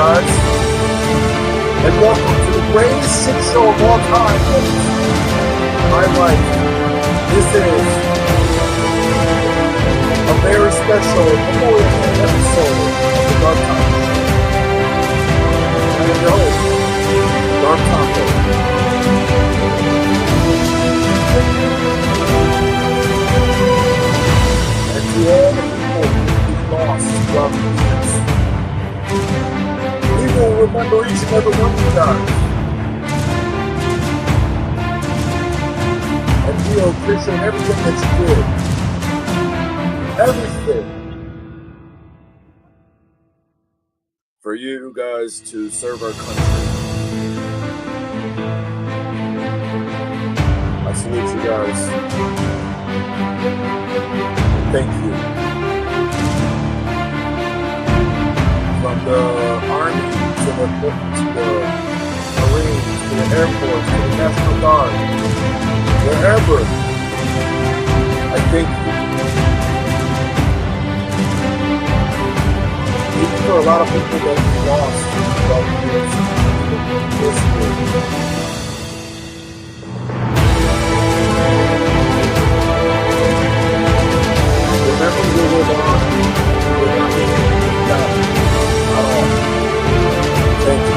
guys, and welcome to the greatest shit show of all time. My life. This is a very special Memorial Day episode of the Darth Taco. I am your host, Darth Taco. And to all the people who've lost throughout the years, we will remember each and every one of you guys. And we will appreciate everything that you did. Everything. For you guys to serve our country. I salute you guys. Thank you. From the Army to the Marines, to the Air Force, to the National Guard, wherever, I thank you. Even for a lot of people that we lost throughout the years, this year. Remember, we live on. We're not living down. Thank you.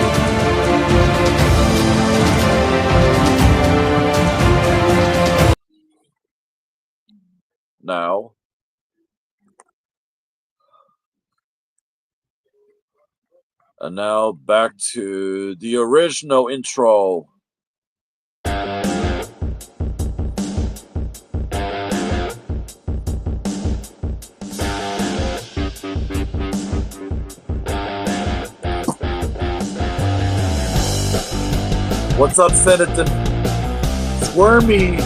Now back to the original intro. What's up, Senator? Wormy.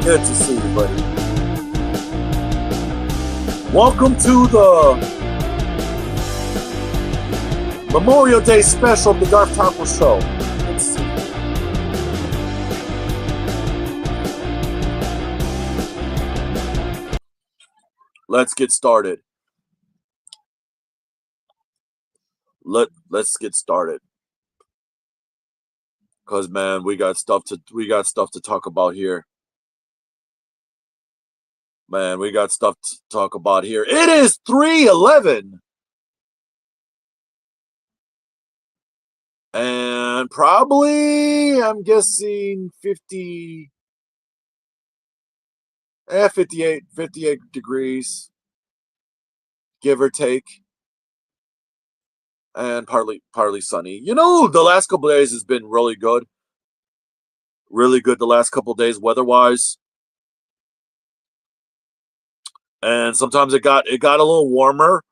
Good to see you, buddy. Welcome to the Memorial Day special of the Darth Taco Show. Good to see you. Let's get started. Let's get started. Cause man, we got stuff to talk about here. Man, we got stuff to talk about here. It is 3/11. And probably, I'm guessing 58 degrees, give or take. And partly sunny. You know, the last couple of days has been really good. Really good the last couple of days weather-wise. And sometimes it got a little warmer,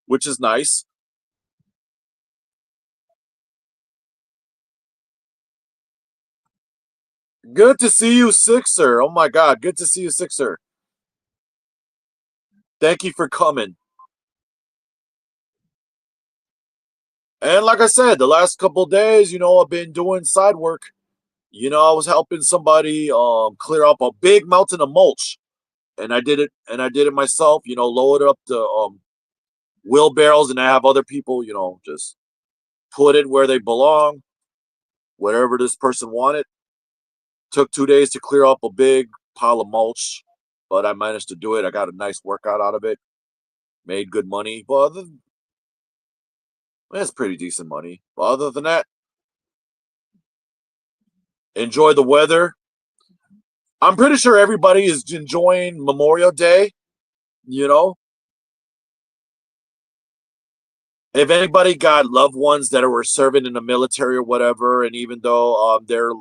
which is nice. Good to see you, Sixer. Oh my God, good to see you, Sixer. Thank you for coming. And like I said, the last couple of days, you know, I've been doing side work. You know, I was helping somebody clear up a big mountain of mulch. And I did it myself, you know, loaded up the wheelbarrows, and I have other people, you know, just put it where they belong, whatever this person wanted. Took 2 days to clear up a big pile of mulch, but I managed to do it. I got a nice workout out of it. Made good money. But that's pretty decent money. But other than that, enjoy the weather. I'm pretty sure everybody is enjoying Memorial Day, you know. If anybody got loved ones that were serving in the military or whatever, and even though they're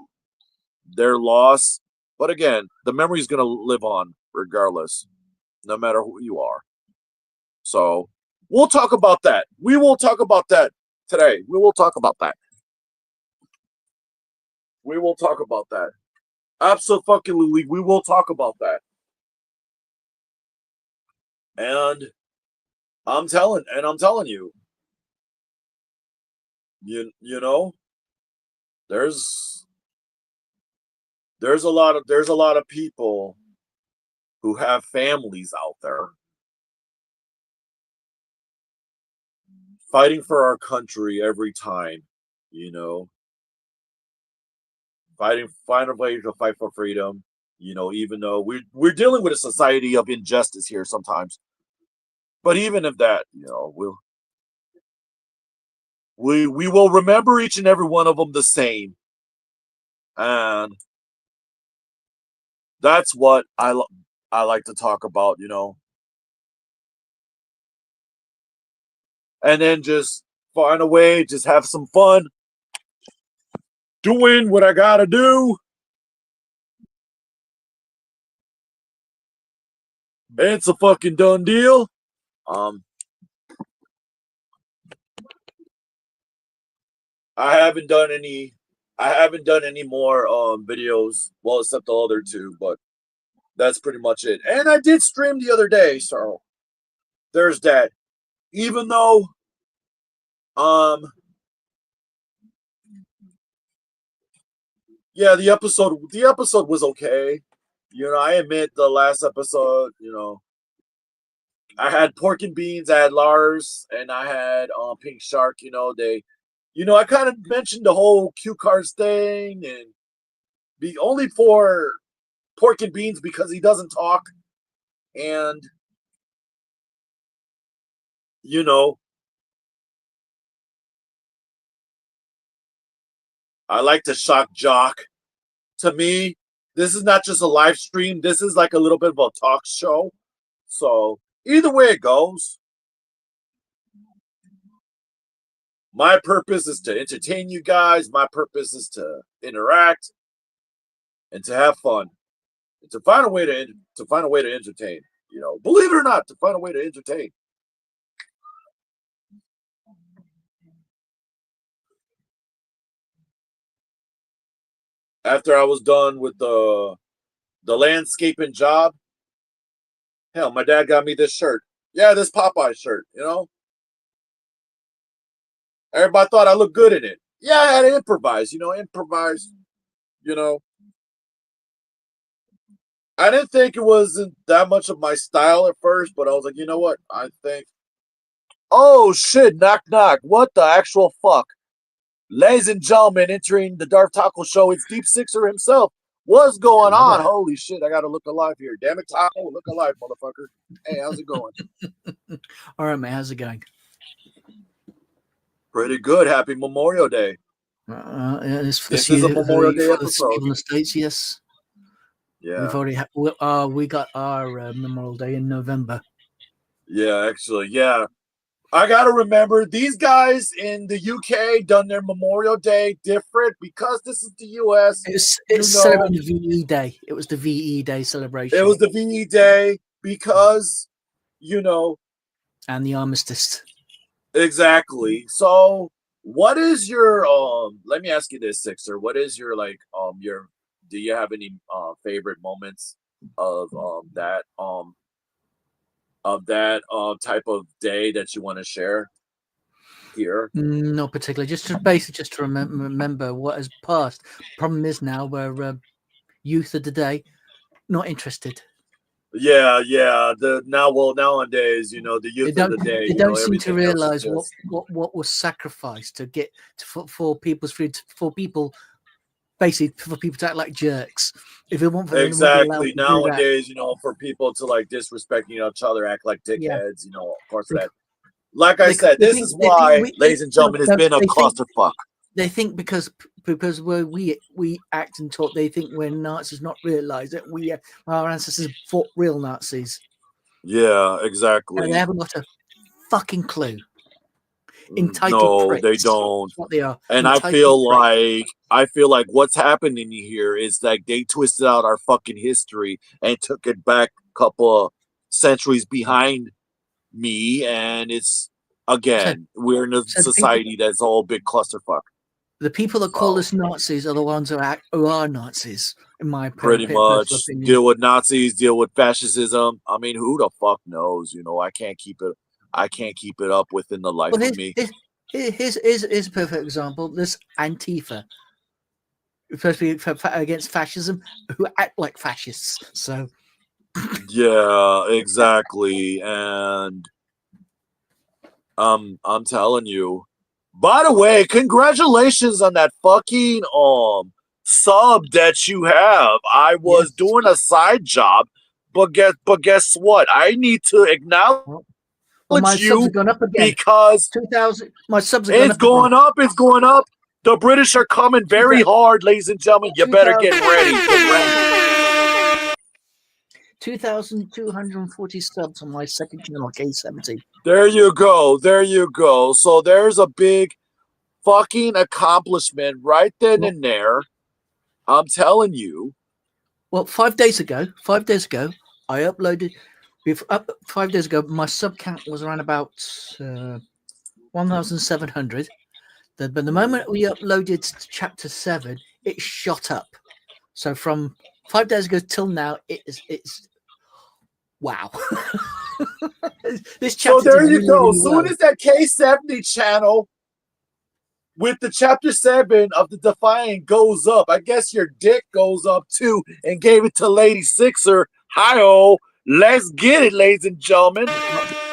lost, but again, the memory is going to live on regardless, no matter who you are. So we'll talk about that. We will talk about that today. We will talk about that. We will talk about that. Absolutely, we will talk about that. And I'm telling you, you know, there's a lot of people who have families out there. fighting for our country every time, you know, find a way to fight for freedom, even though we're dealing with a society of injustice here sometimes. But even if that, we will remember each and every one of them the same, and that's what I like to talk about, and then just find a way, just have some fun doing what I gotta do. It's a fucking done deal. I haven't done any. I haven't done any more videos, well, except the other two, but that's pretty much it. And I did stream the other day, so there's that. Even though, um, yeah, the episode was okay. I admit the last episode, I had pork and beans, I had Lars, and I had Pink Shark. I kind of mentioned the whole cue cards thing, and be only for pork and beans because he doesn't talk, and you know, I like to shock jock. To me, this is not just a live stream. This is like a little bit of a talk show. So either way it goes, my purpose is to entertain you guys. My purpose is to interact and to have fun and to find a way to entertain. Believe it or not, to find a way to entertain. After I was done with the landscaping job, hell, my dad got me this shirt. Yeah, this Popeye shirt. Everybody thought I looked good in it. Yeah, I had to improvise. Improvise. You know, I didn't think it wasn't that much of my style at first, but I was like, you know what? I think. Oh shit! Knock knock! What the actual fuck? Ladies and gentlemen, entering the Darth Taco Show, it's Deep Sixer himself. What's going Hello on? there. Holy shit! I gotta look alive here. Damn it, Taco! Look alive, motherfucker. Hey, how's it going? All right, mate. How's it going? Pretty good. Happy Memorial Day. It's for This is a Memorial Day for the episode. people in the States, yes. Yeah. We've already we got our Memorial Day in November. Yeah, actually, yeah. I gotta remember these guys in the UK done their Memorial Day different because this is the US. It's celebrating the VE Day. It was the VE Day celebration. It was the VE Day because and the armistice. Exactly. So what is your let me ask you this, Sixer. What is your your do you have any favorite moments of that type of day that you want to share here? Not particularly. Just to remember what has passed. Problem is now we're youth of the day not interested. Yeah. Nowadays, the youth of the day, they don't seem to realize realize what was sacrificed to get for people's food, for people, basically for people to act like jerks. If it weren't for them, exactly nowadays, for people to disrespect each other, act like dickheads, of course that. Like I said, this is why, ladies and gentlemen, it's been a clusterfuck. They think because we act and talk, they think we're Nazis, not realize that our ancestors fought real Nazis. Yeah, exactly. And they haven't got a fucking clue. Entitled pricks. They don't. That's what they are. And I feel like what's happening here is like they twisted out our fucking history and took it back a couple of centuries behind me, and it's we're in a society that's all a big clusterfuck. The people that call us Nazis are the ones who are Nazis, in my opinion. Pretty much deal with Nazis, deal with fascism. I mean, who the fuck knows? I can't keep it up within the life of me. Here's a perfect example. This Antifa, especially against fascism, who act like fascists. So yeah, exactly. And I'm telling you. By the way, congratulations on that fucking sub that you have. I was Yes. doing a side job, but guess what? I need to acknowledge Well, my subs you have gone up again. because 2,000. My subs have gone it's up again. going up. It's going up. The British are coming very hard, ladies and gentlemen. You better get 2,000. ready. Get ready. 2,240 subs on my second channel, K70. There you go. There you go. So there's a big fucking accomplishment right then Well, and there. I'm telling you. well, 5 days ago, I uploaded. 5 days ago, my sub count was around about 1,700. But the moment we uploaded chapter 7, it shot up. So from 5 days ago till now, it's wow. This So chapter there did you really, go. really Soon well. as that K70 channel with the chapter 7 of the Defiant goes up, I guess your dick goes up too and gave it to Lady Sixer. Hi-oh. Let's get it, ladies and gentlemen.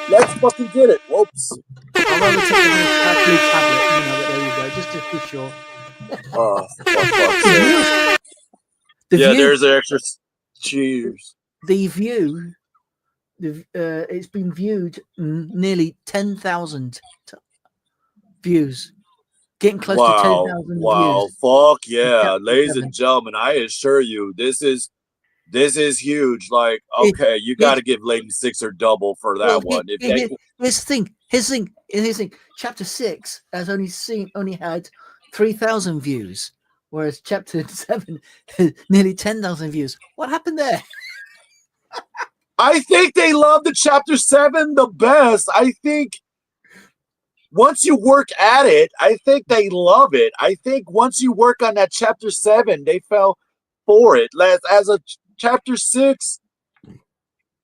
Let's fucking get it. Whoops. I'll rather take the blue tablet, but there you go, just to be sure. Oh, for fuck's The sake. views, the Yeah, view, there's an extra. Cheers. the view, it's been viewed nearly 10,000 views, getting close to Wow. 10,000 Wow. views. Fuck yeah. Chapter Ladies and 7. gentlemen, I assure you, this is huge. Like, It, okay, you got it, to give Lady Sixer double for well, that one. If they, here's the thing. Here's the thing. Chapter 6 has only had 3,000 views, whereas chapter 7 has nearly 10,000 views. What happened there? I think they love the chapter 7 the best. I think once you work at it, I think they love it. I think once you work on that chapter 7, they fell for it. As a chapter 6,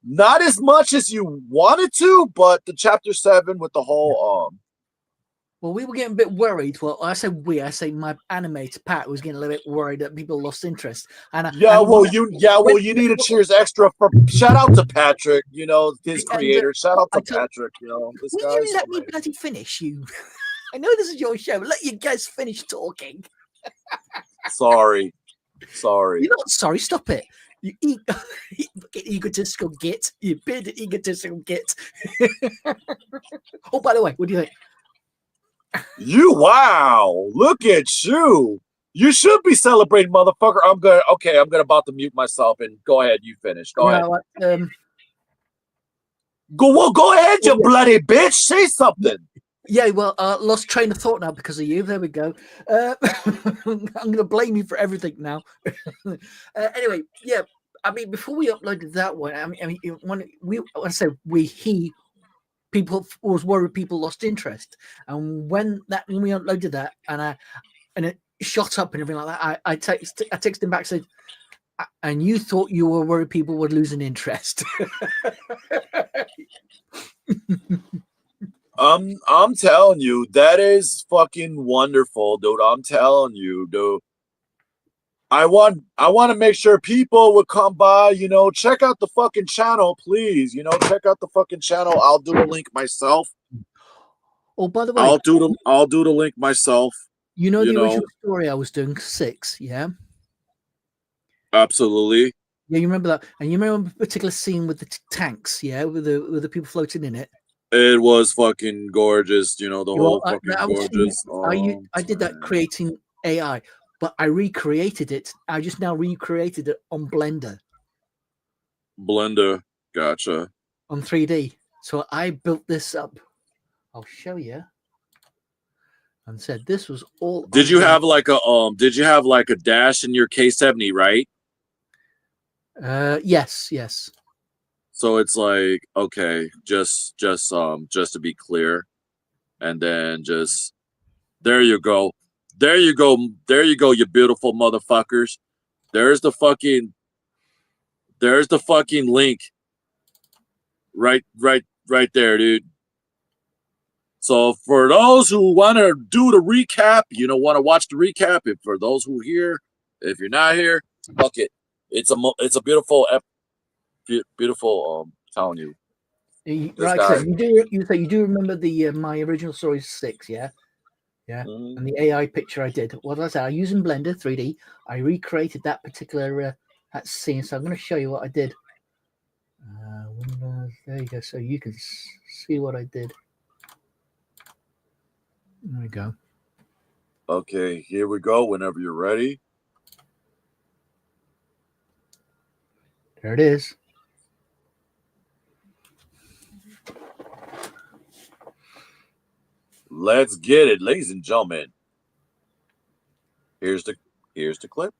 not as much as you wanted to, but the chapter 7 with the whole Well, we were getting a bit worried. Well, I say my animator Pat was getting a little bit worried that people lost interest. And yeah, and well, when, you need a cheers extra for shout out to Patrick, his and creator. Shout out I to told, Patrick, this will you guy's let me amazing. bloody finish? You, I know this is your show. Let you guys finish talking. Sorry. You're not sorry. Stop it. You egotistical git. You big egotistical git. Oh, by the way, what do you think? Wow, look at you. You should be celebrating, motherfucker. I'm about to mute myself and go ahead, you finish. Go ahead. Go ahead, you bloody bitch. Say something. Yeah, well, lost train of thought now because of you. There we go. I'm going to blame you for everything now. Anyway, yeah. I mean, before we uploaded that one, people was worried people lost interest, and when we uploaded that, and it shot up and everything like that, I texted him back, said, and you thought you were worried people would lose an interest. I'm telling you, that is fucking wonderful, dude. I'm telling you, dude. I want to make sure people would come by, check out the fucking channel, please. Check out the fucking channel. I'll do the link myself. Oh, by the way, I'll do the link myself. The original story I was doing 6, yeah? Absolutely. Yeah, you remember that, and you remember a particular scene with the tanks, yeah, with the people floating in it. It was fucking gorgeous, the whole fucking gorgeous. I did that creating AI, but I recreated it. I just now recreated it on Blender. Gotcha. On 3D. So I built this up. I'll show you. And said this was all. Did you have like a dash in your K70, right? Yes. So it's like, okay, just to be clear, and then just there you go, you beautiful motherfuckers. There's the fucking link, right there, dude. So for those who want to do the recap, want to watch the recap. If for those who here, if you're not here, fuck it. It's a beautiful. Beautiful, telling you. This Like I guy. said, you do remember the my original story 6, yeah, Mhm. and the AI picture I did. What did I say? I using Blender 3D. I recreated that particular that scene. So I'm going to show you what I did. Windows, there you go. So you can see what I did. There we go. Okay, here we go. Whenever you're ready. There it is. Let's get it, ladies and gentlemen. Here's the clip.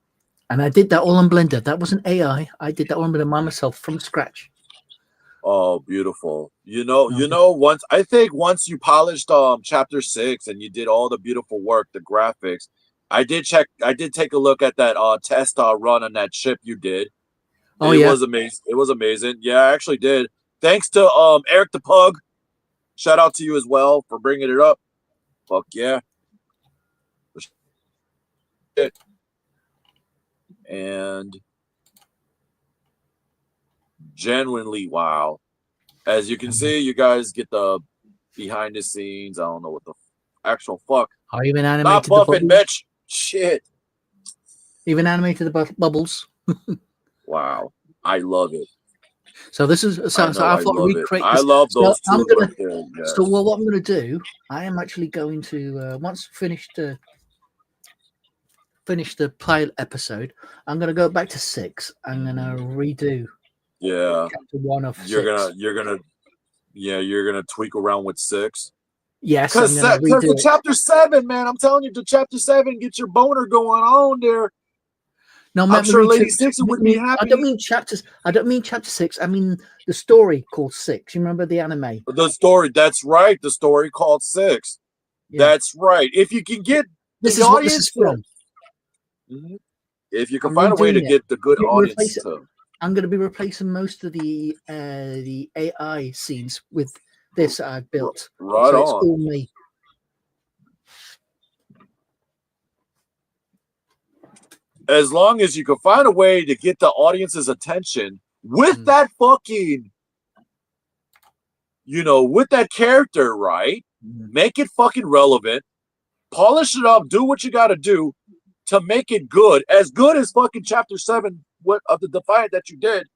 And I did that all on Blender. That wasn't AI. I did that all on Blender myself from scratch. Oh, beautiful. Once I think once you polished chapter 6 and you did all the beautiful work, the graphics, I did take a look at that test run on that chip you did. Oh It yeah. was amazing. It was amazing. Yeah, I actually did. Thanks to Eric the Pug. Shout out to you as well for bringing it up. Fuck yeah. And genuinely, wow. As you can see, you guys get the behind the scenes. I don't know what the actual fuck. I even Not animated the buffing, bubbles. bitch. Shit. Even animated the bubbles. Wow. I love it. So this is so I thought love it. recreate I this. love So those I'm two gonna. right there. Yes. So what I'm gonna do? I am actually going to once finished finish the pilot episode. I'm gonna go back to 6. I'm gonna redo Yeah. chapter 1 of 6. You're gonna tweak around with 6. Yes, I'm gonna Because redo the it. chapter 7, man, I'm telling you, the chapter 7 gets your boner going on there. No, I'm sure Lady Six Six would be happy. I don't mean chapters. I don't mean chapter 6. I mean the story called 6. You remember the anime? The story, that's right. The story called 6. Yeah. That's right. If you can get This the is what this is audience from. if you can I'm find a way to redoing it. get the good audience Replace it. to I'm going to be replacing most of the AI scenes with this I've built. right So it's on. all me. As long as you can find a way to get the audience's attention with that fucking, with that character, right? Make it fucking relevant, polish it up, do what you got to do to make it good as fucking chapter 7 of the Defiant that you did.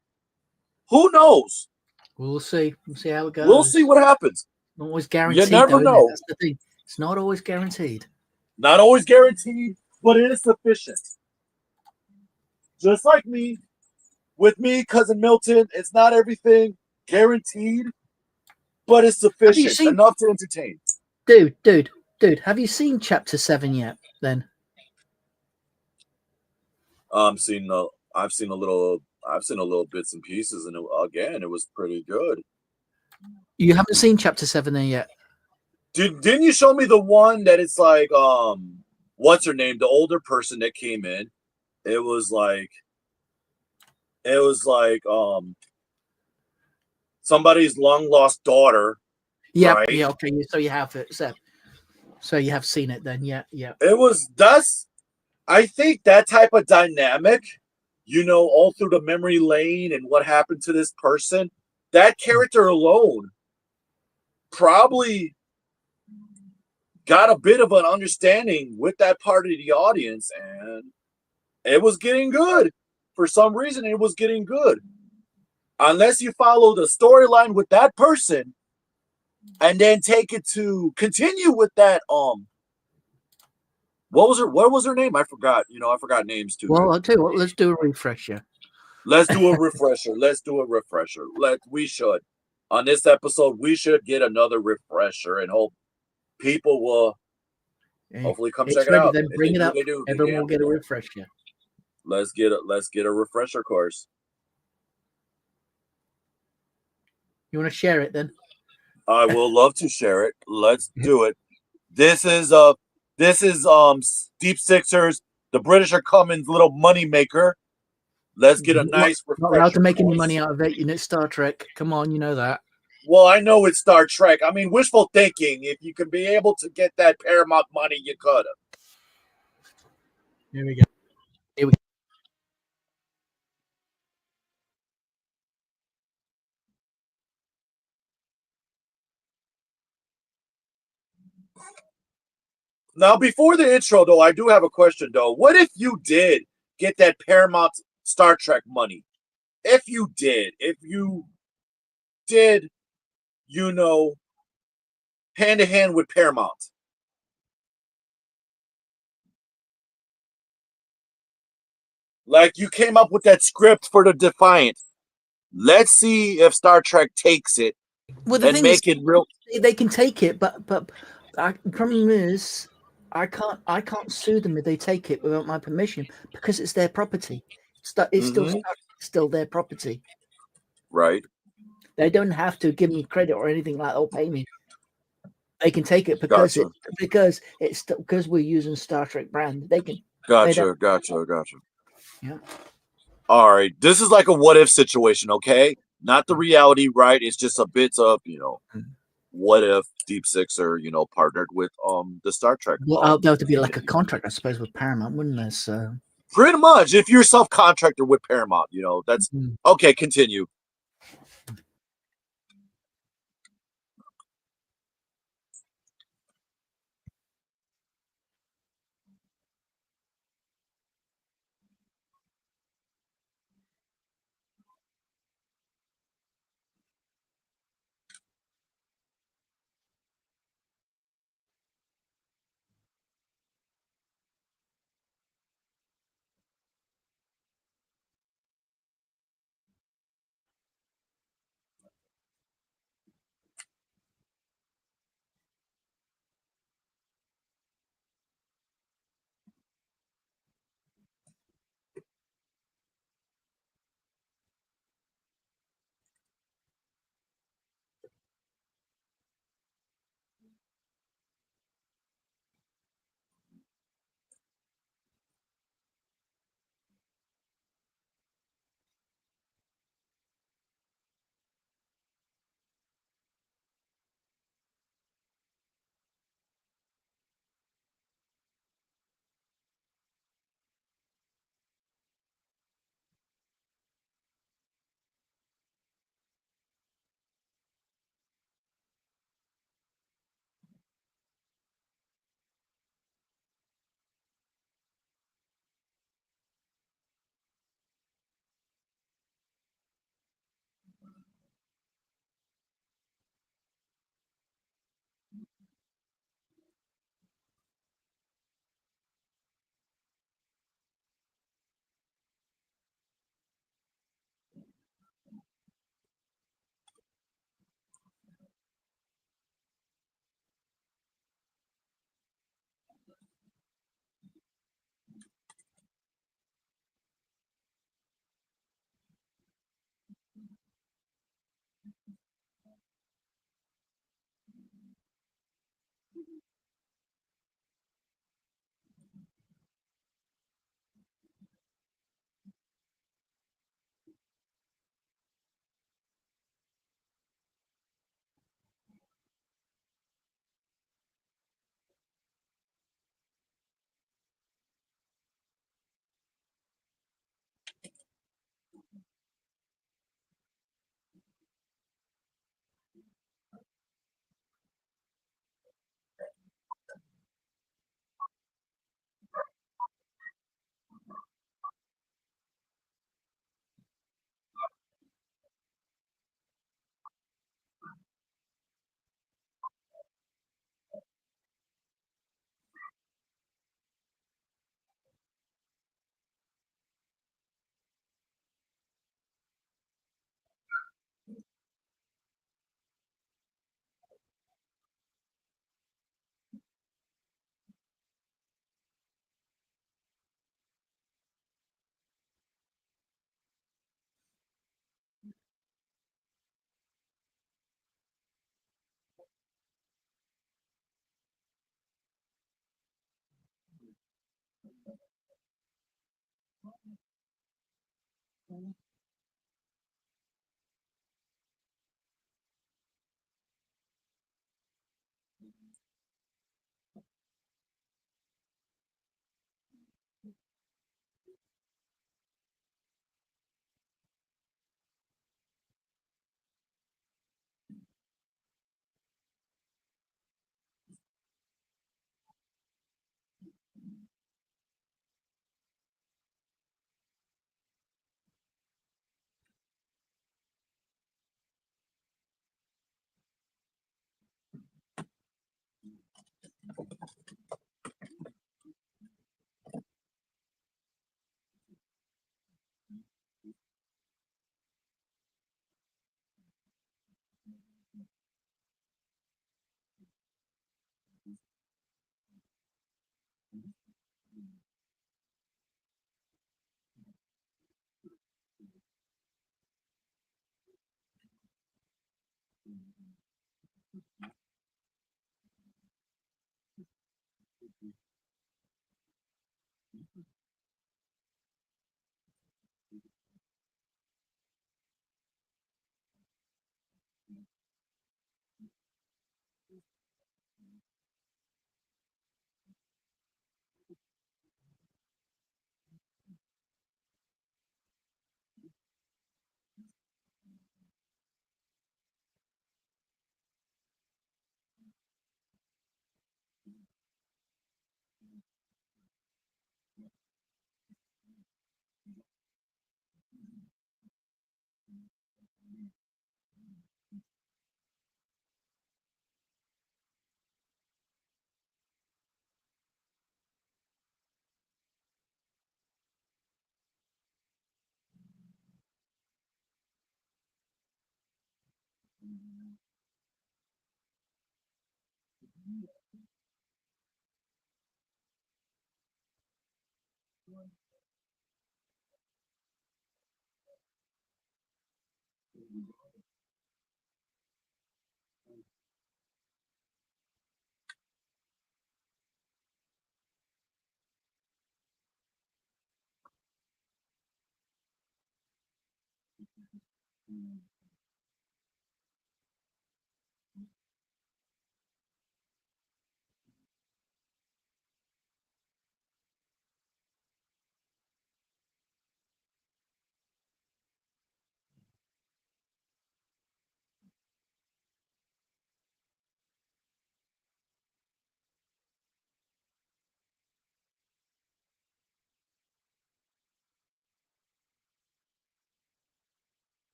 Who knows? We'll see. We'll see how it goes. We'll see what happens. Not always guaranteed. You never though, know. That's the thing. It's not always guaranteed. Not always guaranteed, but it is sufficient. Just like me, with me, Cousin Milton, it's not everything guaranteed, but it's sufficient enough to entertain. Dude, have you seen chapter 7 yet? Then I've seen a little bits and pieces, and it was pretty good. You haven't seen chapter 7 then yet? Didn't you show me the one that it's like what's her name, the older person that came in? It was like somebody's long lost daughter. Yeah, right? yeah, okay. So you have it. So you have seen it then, yeah. I think that type of dynamic, all through the memory lane and what happened to this person, that character alone probably got a bit of an understanding with that part of the audience, and it was getting good. For some reason, it was getting good. Unless you follow the storyline with that person and then take it to continue with that, what was her name? I forgot. I forgot names too. Well, I'll tell you what, let's do a refresher. Let's do a refresher. We should. On this episode, we should get another refresher and hope people will hopefully come check it out. Then bring it up. Everyone will get a refresher. Let's get a refresher course. You want to share it then? I will love to share it. Let's do it. This is Deep Sixers. The British are coming's little money maker. Let's get a nice refresher. Not allowed to make any money out of it. It's Star Trek. Come on, you know that. Well, I know it's Star Trek. I mean, wishful thinking. If you can be able to get that Paramount money, you could have. Here we go. Here we go. Now, before the intro, though, I do have a question, though. What if you did get that Paramount Star Trek money? If you did, you know, hand to hand with Paramount, like you came up with that script for the Defiant. Let's see if Star Trek takes it Well, the and thing is, make it real. they can take it, but the problem is, I can't sue them if they take it without my permission because it's their property. It's Mm-hmm. still their property. Right. They don't have to give me credit or anything like that or pay me. They can take it Gotcha. because we're using Star Trek brand. They can. They don't. Gotcha. Yeah. All right. This is like a what if situation, okay? Not the reality, right? It's just a bit of, Mm. what if Deep Six are, partnered with the Star Trek Well, there would be like a community. contract, I suppose, with Paramount, wouldn't there? So. Pretty much. If you're self-contractor with Paramount, that's Mm. okay, continue. Spooky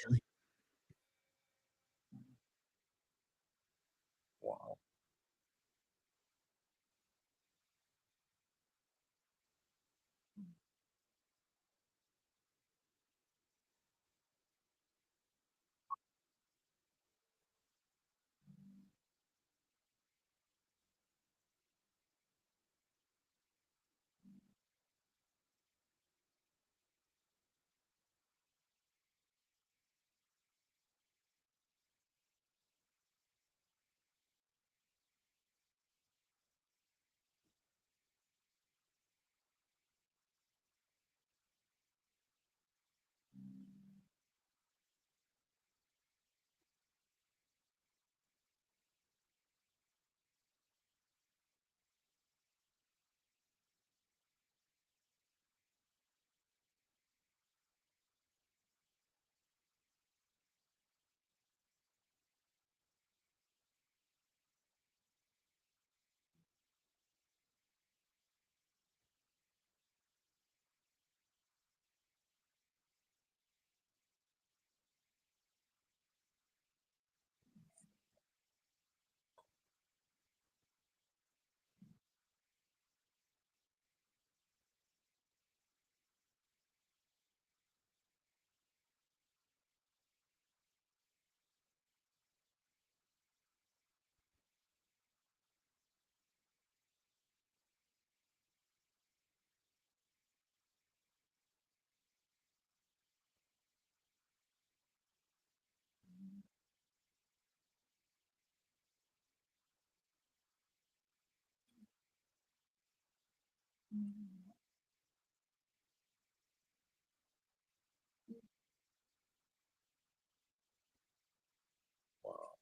time. Wow. Wow.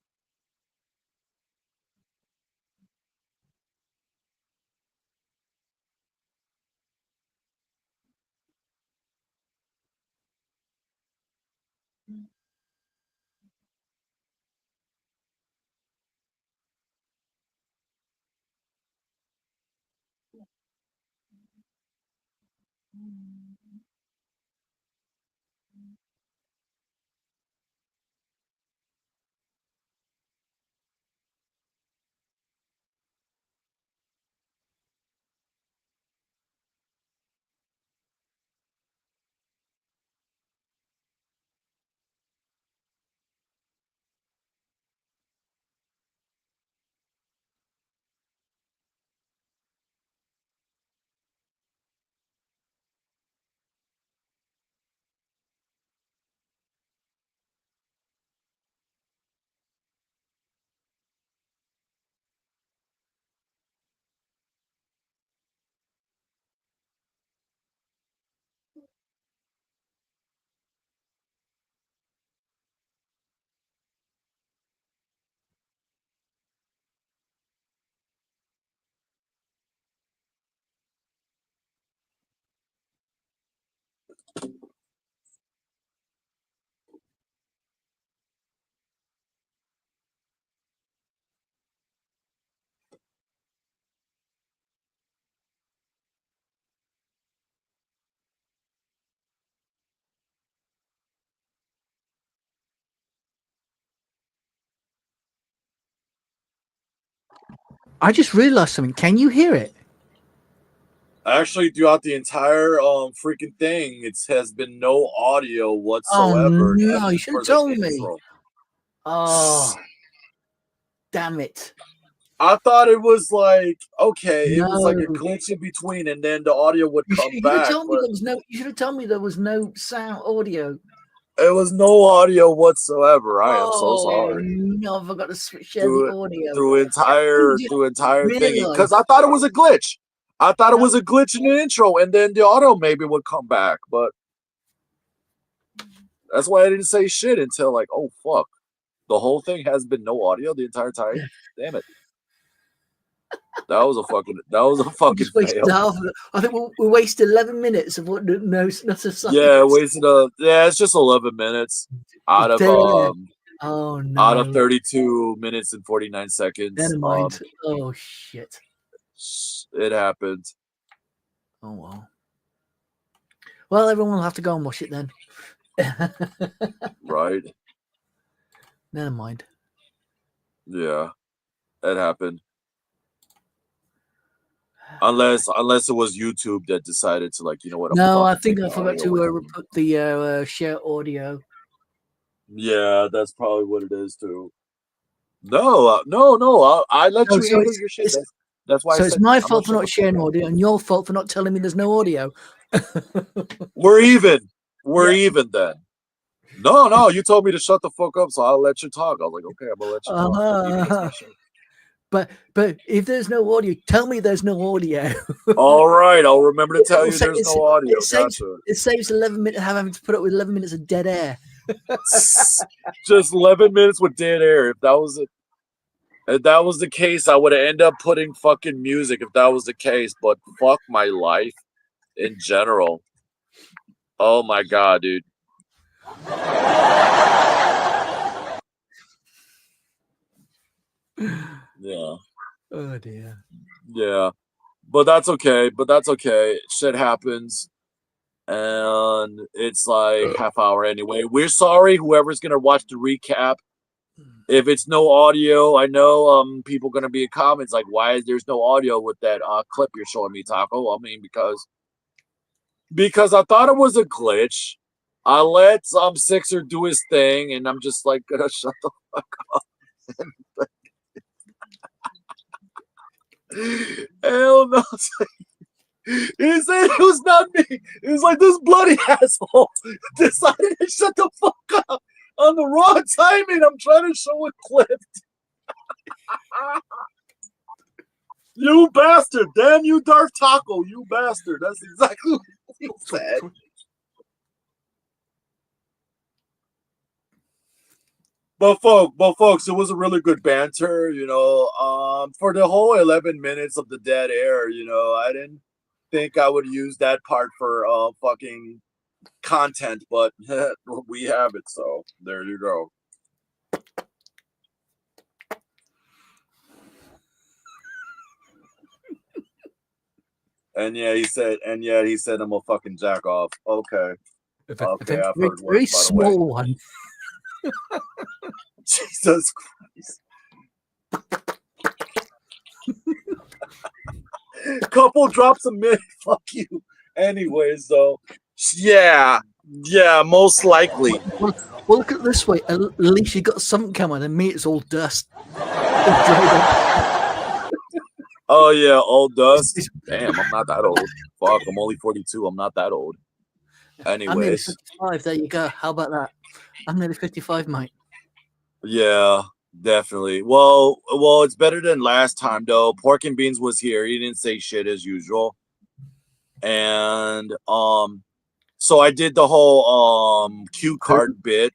I just realized something. Can you hear it? Actually, throughout the entire freaking thing, it has been no audio Oh whatsoever no! You except should have for the told me. intro. Oh, damn it! I thought it was like okay, it was like a No, glitch in between, and then the audio would come you should have back, told me but there was no. You should have told me there was no sound audio. it was no audio whatsoever. I am so Oh sorry. no! I forgot to share the through audio. through entire You through entire thingy because realize? I thought it was a glitch. I thought it No. was a glitch in the intro, and then the audio maybe would come back, but that's why I didn't say shit until like, oh fuck, the whole thing has been no audio the entire time. Damn it, that was a We fucking just wasted fail. half of it. I think we wasted 11 minutes of what no, not a Yeah, silence. it's just 11 minutes out of Dead air. um Oh out of no. 32 minutes and 49 seconds. Never mind. Oh shit. It happened. Oh well. Well, everyone will have to go and watch it then. Right? Never mind. Yeah, it happened. Unless it was YouTube that decided to like, you know what, I'm No, I fucking think taking I the forgot audio away. to put the share audio. Yeah, that's probably what it is too. No, no. I let So, you so handle it's, your shit. it's That's why I so it's said my I'm gonna fault for shut not the fuck sharing up. audio, and your fault for not telling me there's no audio. We're even. We're Yeah. even then. No. You told me to shut the fuck up, so I'll let you talk. I was like, okay, I'm gonna let you talk. But you didn't say shit. But if there's no audio, tell me there's no audio. All right, I'll remember to tell you there's It's, no audio. saves Gotcha. it saves 11 minutes having to put up with 11 minutes of dead air. Just 11 minutes with dead air. If that was it. If that was the case, I would have ended up putting fucking music if that was the case. But fuck my life in general. Oh my god, dude. Yeah. Oh dear. Yeah. But that's okay. Shit happens. And it's like half hour anyway. We're sorry, whoever's gonna watch the recap. If it's no audio, I know people gonna be in comments like, why is there's no audio with that clip you're showing me, Taco? I mean, because I thought it was a glitch. I let Sixer do his thing, and I'm just like gonna shut the fuck up. Hell no! He said it was not me. It was like this bloody asshole decided to shut the fuck up on the wrong timing. I'm trying to show a clip. You bastard! Damn you, Darth Taco! You bastard! That's exactly what he said. But folks, it was a really good banter, you know. For the whole 11 minutes of the dead air, you know, I didn't think I would use that part for fucking content, but we have it, so there you go. And yeah, he said I'm a fucking jack off. Okay. Okay, I've heard Very worse, by the way. small one. Jesus Christ. Couple drops a minute. Fuck you. Anyways, though. Yeah, most likely. Well, look at it this way. At least you got something coming, and me, it's all dust. Oh yeah, old dust. Damn, I'm not that old. Fuck, I'm only 42. I'm not that old. I'm nearly Anyways, 55. There you go. How about that? I'm nearly 55, mate. yeah, definitely. Well, it's better than last time though. Pork and Beans was here. He didn't say shit as usual. And so I did the whole cue card bit.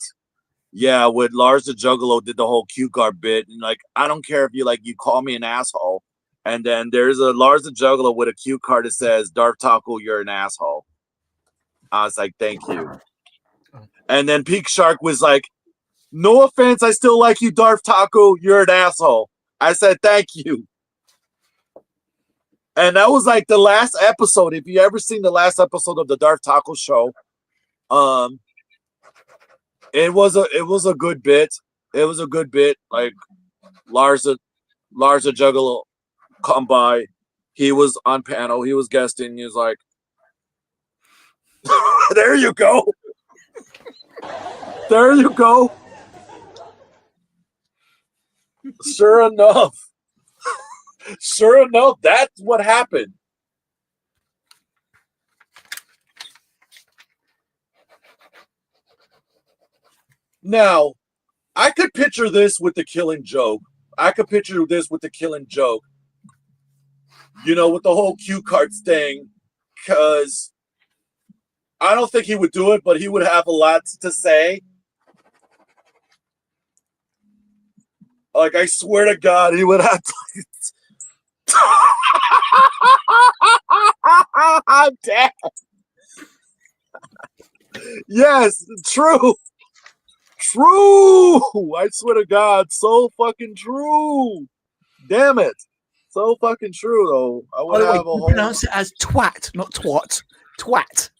Yeah, with Lars the Juggalo did the whole cue card bit. And like, I don't care if you call me an asshole. And then there's a Lars the Juggalo with a cue card that says, Darth Taco, you're an asshole. I was like, thank you. And then Peak Shark was like, no offense, I still like you, Darth Taco. You're an asshole. I said, thank you. And that was like the last episode. If you ever seen the last episode of the Darth Taco show, it was a good bit. It was a good bit. Like Lars the Juggalo. come by. He was on panel. He was guesting. He was like, there you go. There you go. Sure enough, that's what happened. Now, I could picture this with the Killing Joke. You know, with the whole cue cards thing, because I don't think he would do it, but he would have a lot to say. Like, I swear to God, he would have to. I'm dead. Yes, true. I swear to God, so fucking true. Damn it. So fucking true, though. I would have a whole. Pronounce it as twat, not twat. Twat.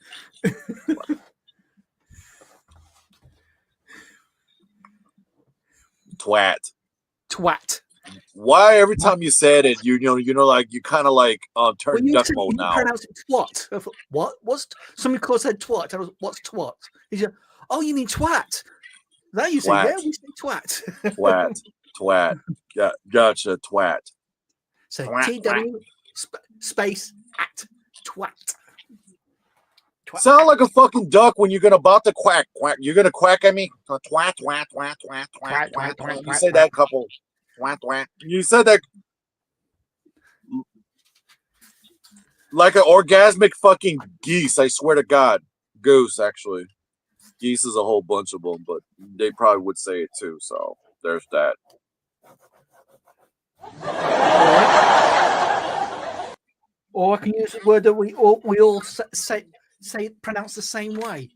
Twat. Why every time you said it, you know, like you kind of like turn duck mode now. Pronounce it twat. I thought, what? What's somebody said twat? I was, what's twat? He said, oh, you mean twat? That you say, yeah, we say twat. Twat. Yeah, gotcha, twat. So TW space at twat. Sound like a fucking duck when you're about to quack. You're gonna quack at me. Twat. You say that couple. Twat. You said that like an orgasmic fucking geese. I swear to God, goose actually. Geese is a whole bunch of them, but they probably would say it too. So there's that. Or I can use a word that we all say pronounce the same way.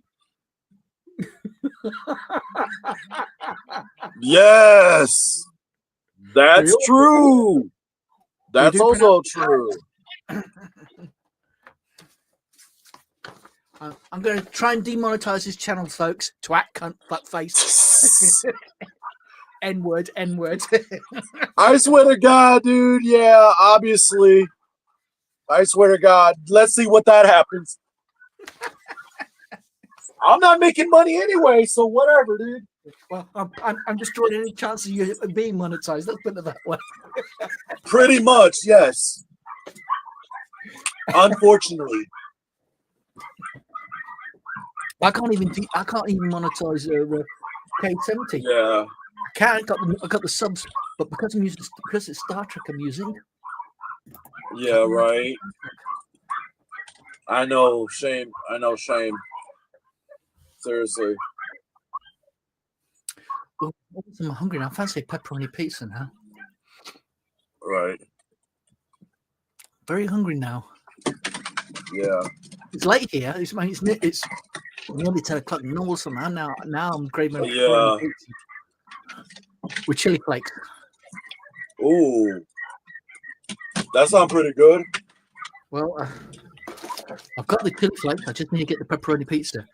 Yes, that's true. That's also true. I'm going to try and demonetize this channel, folks. Twat, cunt, fuckface. N-word. I swear to God, dude. Yeah, obviously. I swear to God. Let's see what that happens. I'm not making money anyway, so whatever, dude. Well, I'm destroying any chance of you being monetized. Let's put it that way. Pretty much, yes. Unfortunately. I can't even monetize K70. Yeah. I got the subs, but because it's Star Trek I'm using. Yeah, right. I know, shame. Seriously. Well, I'm hungry now. I fancy a pepperoni pizza now. Right. Very hungry now. Yeah. It's late here. It's nearly 10 o'clock. No, somehow now I'm craving yeah. pizza with chili flakes. Ooh, that sounds pretty good. Well, I've got the chili flakes. I just need to get the pepperoni pizza.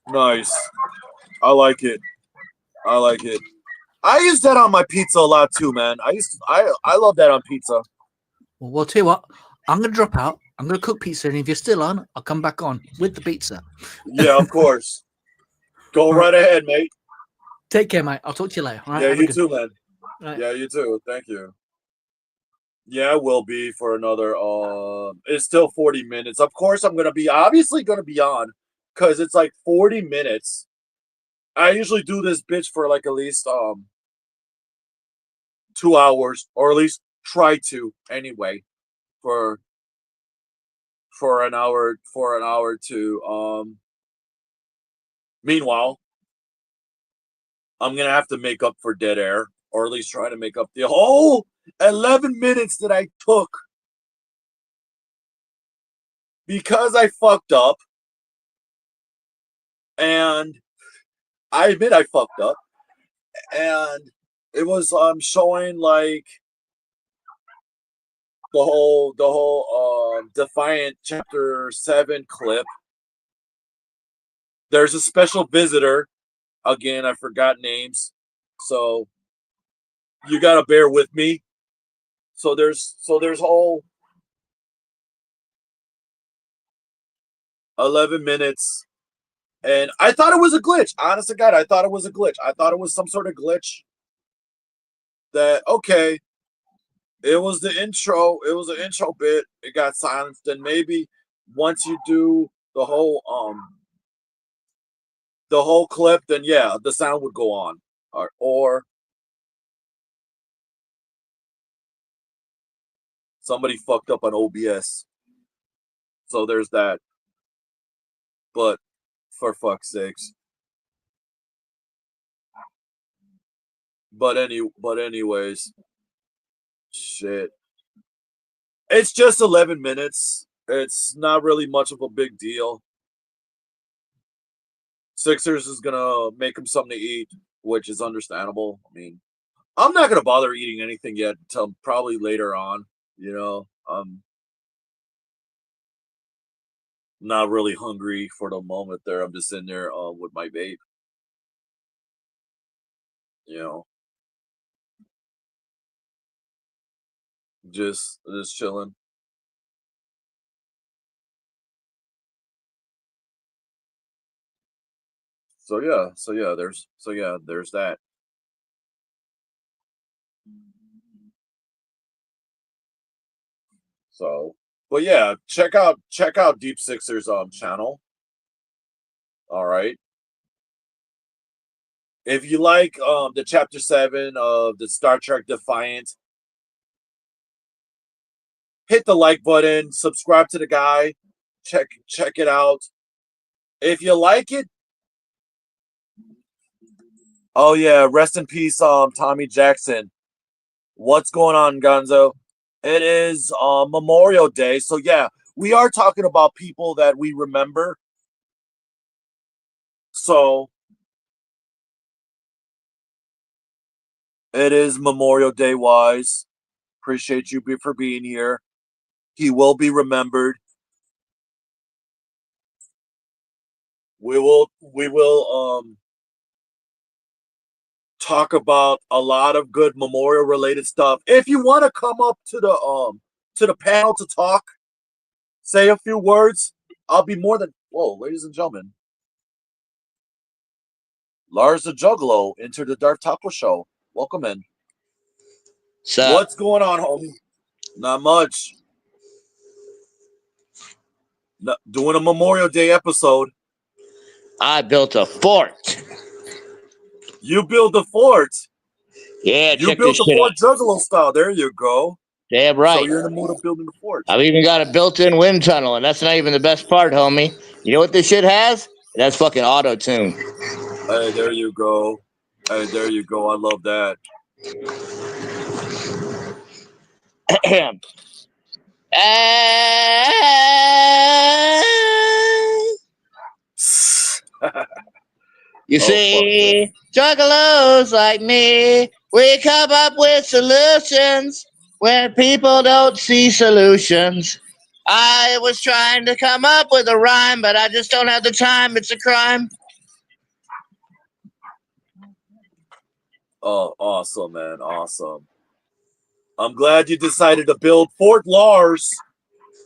Nice. I like it. I use that on my pizza a lot too, man. I love that on pizza. Well, I'll tell you what. I'm gonna drop out. I'm gonna cook pizza, and if you're still on, I'll come back on with the pizza. Yeah, of course. Go right ahead, mate. Take care, mate. I'll talk to you later. All right, yeah, you too, man. Right. Yeah, you too. Thank you. Yeah, it will be for another. It's still 40 minutes. Of course, I'm obviously gonna be on, because it's like 40 minutes. I usually do this bitch for like at least 2 hours, or at least try to anyway, for an hour to. Meanwhile, I'm gonna have to make up for dead air, or at least try to make up the whole 11 minutes that I took because I fucked up. And I admit I fucked up. And it was showing like the whole Defiant Chapter 7 clip. There's a special visitor. Again, I forgot names. So you gotta bear with me. So there's whole 11 minutes. And I thought it was a glitch. Honest to God, I thought it was a glitch. I thought it was some sort of glitch that, okay, it was the intro. It was an intro bit. It got silenced. Then maybe once you do the whole clip, then yeah, the sound would go on. Or somebody fucked up on OBS. So there's that. But for fuck's sakes. But anyways, shit. It's just 11 minutes. It's not really much of a big deal. Sixers is gonna make him something to eat, which is understandable. I mean, I'm not gonna bother eating anything yet until probably later on. You know, I'm not really hungry for the moment. There, I'm just in there with my vape. You know, just chilling. There's that. So, but yeah, check out Deep Sixer's channel. All right. If you like the chapter 7 of the Star Trek Defiant, hit the like button, subscribe to the guy, check it out. If you like it, oh yeah, rest in peace, Tommy Jackson. What's going on, Gonzo? It is Memorial Day, so yeah, we are talking about people that we remember. So it is Memorial Day wise. Appreciate you for being here. He will be remembered. We will talk about a lot of good memorial related stuff. If you want to come up to the panel to talk, say a few words, I'll be more than ladies and gentlemen. Lars the Juggalo enter the Darth Taco Show. Welcome in. What's going on, homie? Not much. Doing a Memorial Day episode. I built a fort. You built a fort? Yeah, you built the fort Juggalo style. There you go. Damn right. So you're in the mood of building the fort. I've even got a built-in wind tunnel, and that's not even the best part, homie. You know what this shit has? It has fucking auto-tune. Hey, there you go. Hey, there you go. I love that. You see, juggalos like me, we come up with solutions when people don't see solutions. I was trying to come up with a rhyme, but I just don't have the time. It's a crime. Oh, awesome, man. Awesome. I'm glad you decided to build Fort Lars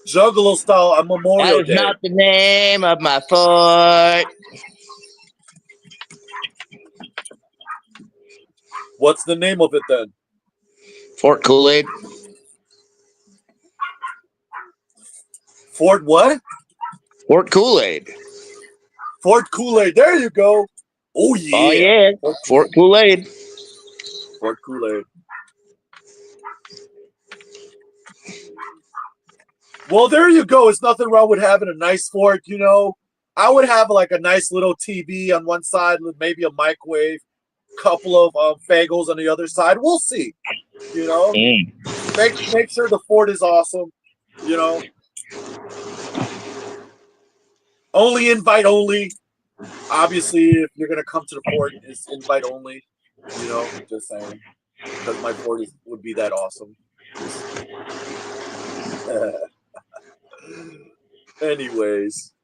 Juggalo style on Memorial Day. That is not the name of my fort. What's the name of it then? Fort Kool-Aid. Fort what? Fort Kool-Aid. Fort Kool-Aid. There you go. Oh yeah. Oh yeah. Fort Kool-Aid. Fort Kool-Aid. Well, there you go. It's nothing wrong with having a nice fort, you know. I would have like a nice little TV on one side with maybe a microwave, couple of fagels on the other side. We'll see. You know, make sure the fort is awesome. You know, only invite only. Obviously, if you're gonna come to the fort, it's invite only. You know, just saying, because my fort would be that awesome. Anyways.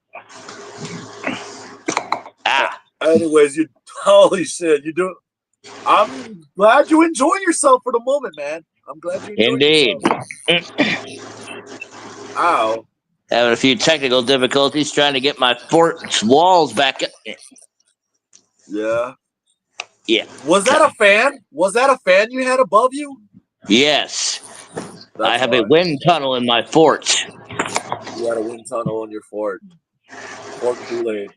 Anyways, holy shit, you do. I'm glad you enjoy yourself for the moment, man. I'm glad you enjoyed Indeed. yourself. Ow. Having a few technical difficulties trying to get my fort's walls back up. Yeah. Yeah. Was that a fan? Was that a fan you had above you? Yes. I That's have a why. wind tunnel in my fort. You had a wind tunnel in your fort. Fort Kool-Aid.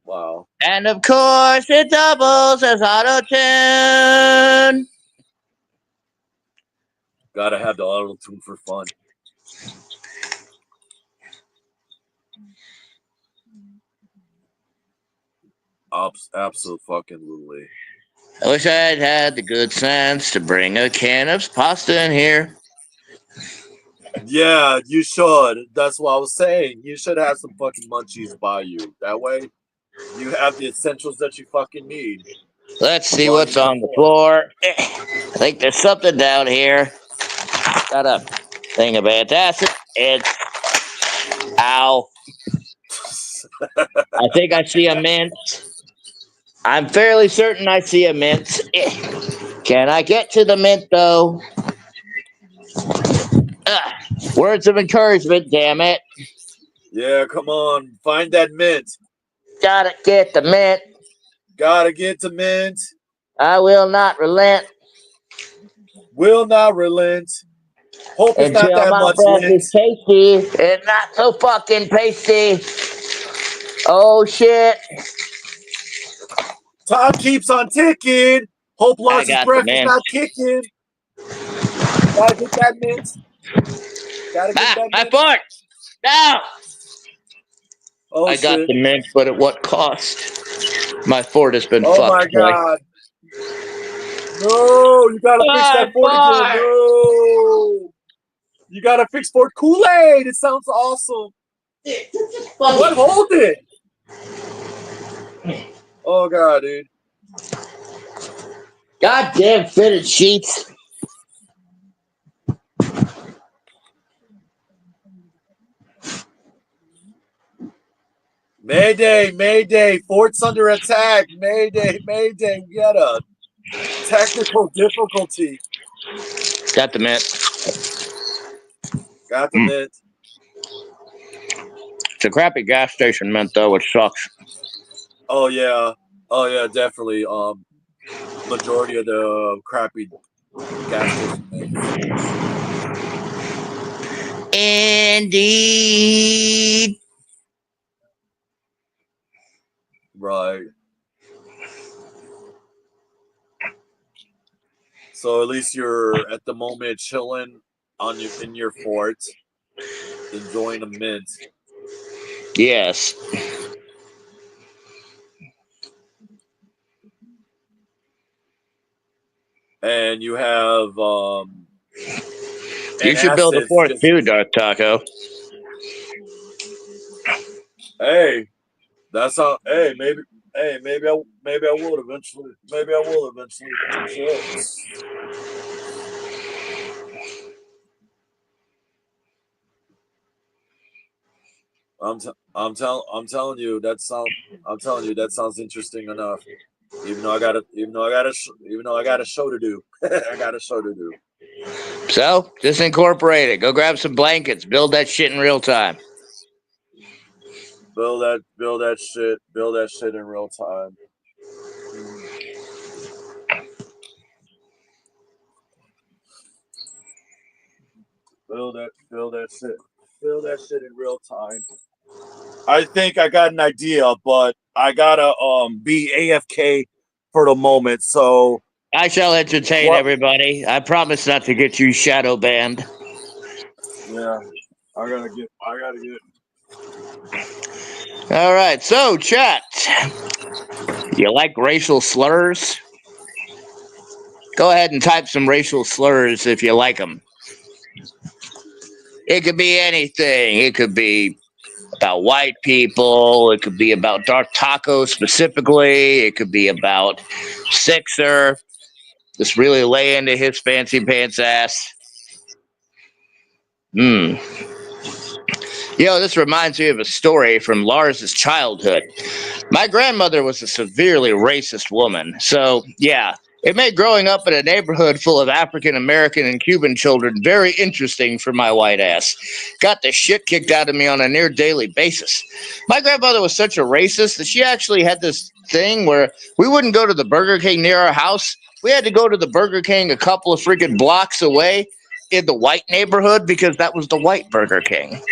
Wow. And of course, it doubles as auto-tune. Gotta have the auto tune for fun. Absolutely. I wish I'd had the good sense to bring a can of pasta in here. Yeah, you should. That's what I was saying. You should have some fucking munchies by you. That way, you have the essentials that you fucking need. Let's see While what's you're on the floor. I think there's something down here. Got a thing of antacid. It's ow. I think I see a mint. I'm fairly certain I see a mint. Can I get to the mint though? Words of encouragement, damn it. Yeah, come on. Find that mint. Gotta get the mint. Gotta get to mint. I will not relent Will not relent. Hope it's not until that my much breath lint. is tasty and not so fucking pasty. Oh shit. Time keeps on ticking. Hope I Lars's got the breath is mint. not kicking. Gotta get that mint. Gotta get that My mint. fort! No! Oh I got shit. the mint, but at what cost? My fort has been Oh fucked. my Boy. god. No, you gotta fix that fort again. No. You gotta fix Fort Kool-Aid. It sounds awesome. What? Hold it. Oh god, dude. Goddamn fitted sheets. Mayday, mayday. Fort's under attack. Mayday, mayday. We got a technical difficulty. Got the mint. Got the mint. It's a crappy gas station mint though, which sucks. Oh yeah. Oh yeah, definitely. Majority of the crappy gas station mints. Indeed. Right. So at least you're at the moment chilling in your fort, enjoying a mint. Yes. And you have You should build a acids fort just too, Darth Taco. hey, that's how maybe I will eventually. Maybe I will eventually. Shit. I'm telling you that sounds interesting enough. Even though I got a show to do. I got a show to do. So, just incorporate it. Go grab some blankets. Build that shit in real time. Build that shit in real time. Build that shit in real time. I think I got an idea, but I gotta be AFK for the moment. So I shall entertain everybody. I promise not to get you shadow banned. Yeah, I gotta get. All right, so chat. You like racial slurs? Go ahead and type some racial slurs if you like them. It could be anything. It could be about white people. It could be about Dark Taco specifically. It could be about Sixer. Just really lay into his fancy pants ass. This reminds me of a story from Lars's childhood. My grandmother was a severely racist woman. So, yeah, It made growing up in a neighborhood full of African American and Cuban children very interesting for my white ass. Got the shit kicked out of me on a near daily basis. My grandmother was such a racist that she actually had this thing where we wouldn't go to the Burger King near our house. We had to go to the Burger King a couple of freaking blocks away in the white neighborhood because that was the white Burger King.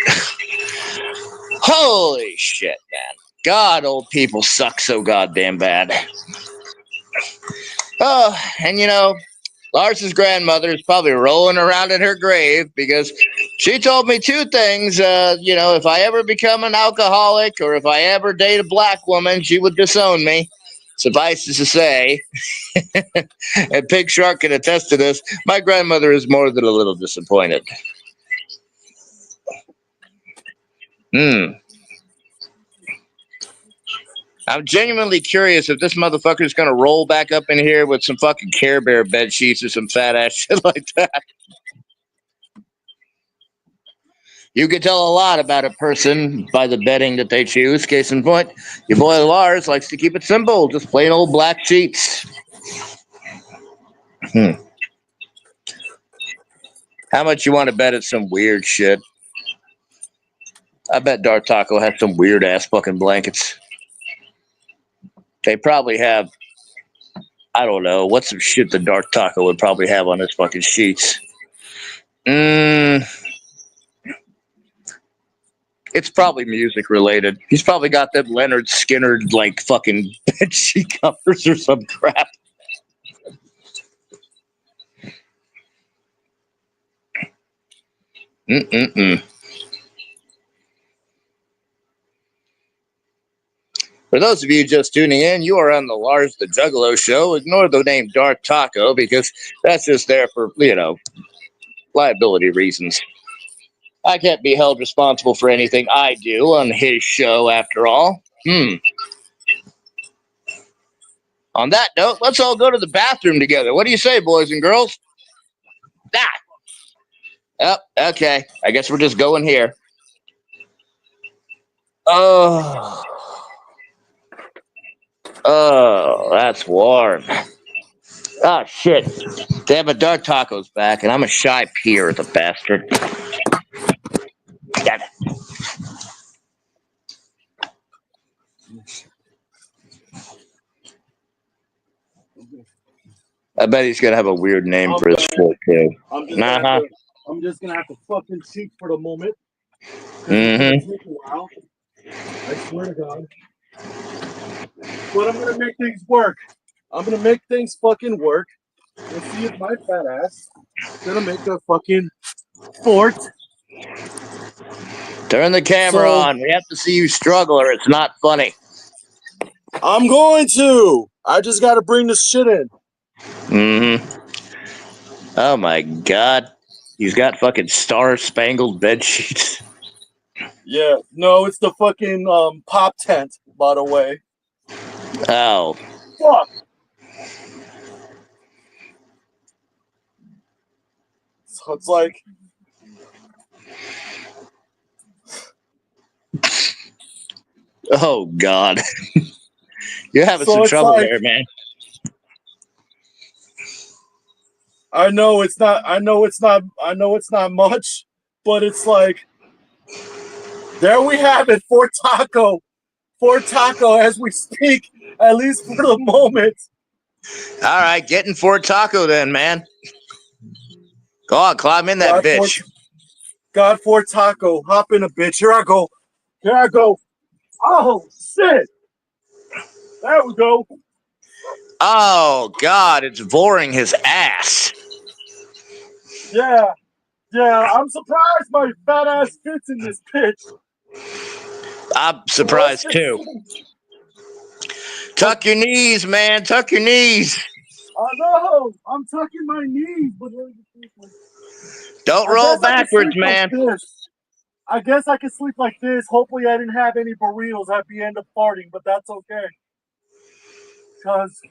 Holy shit, man. God, old people suck so goddamn bad. Oh, and you know, Lars's grandmother is probably rolling around in her grave because she told me two things. If I ever become an alcoholic or if I ever date a black woman, she would disown me. Suffice it to say, and Pig Shark can attest to this, my grandmother is more than a little disappointed. I'm genuinely curious if this motherfucker's gonna roll back up in here with some fucking Care Bear bed sheets or some fat ass shit like that. You can tell a lot about a person by the bedding that they choose. Case in point, your boy Lars likes to keep it simple, just plain old black sheets. How much you want to bet it's some weird shit? I bet Darth Taco has some weird ass fucking blankets. They probably have, I don't know, what's some shit the Darth Taco would probably have on his fucking sheets? It's probably music related. He's probably got them Leonard Skinner like fucking bed sheet covers or some crap. For those of you just tuning in, you are on the Lars the Juggalo show. Ignore the name Darth Taco because that's just there for, liability reasons. I can't be held responsible for anything I do on his show, after all. On that note, let's all go to the bathroom together. What do you say, boys and girls? Oh, okay. I guess we're just going here. Oh, that's warm. Oh, shit. Damn it, Dark Taco's back, and I'm a shy peer, the bastard. Damn it. I bet he's gonna have a weird name for his foot too. I'm just gonna have to fucking cheat for the moment. It's gonna take a while. I swear to God. But I'm gonna make things work. I'm gonna make things fucking work. Let's see if my fat ass is gonna make a fucking fort. Turn the camera on. We have to see you struggle, or it's not funny. I'm going to. I just gotta bring this shit in. Oh my God. He's got fucking star-spangled bed sheets. Yeah, no, it's the fucking pop tent, by the way. Oh. Fuck. So it's like. Oh God. You're having some trouble there, man. I know it's not much, but it's like, there we have it, Fort Taco as we speak, at least for the moment. All right, get in Fort Taco then, man. Go on, climb in that bitch. God, Fort Taco, hop in a bitch. Here I go. Oh shit! There we go. Oh God, it's boring his ass. Yeah. I'm surprised my fat ass fits in this pitch. I'm surprised too. Tuck your knees, man. Tuck your knees. I know. I'm tucking my knees, but don't roll backwards, man. Like I guess I can sleep like this. Hopefully, I didn't have any burritos at the end of farting, but that's okay. Cause,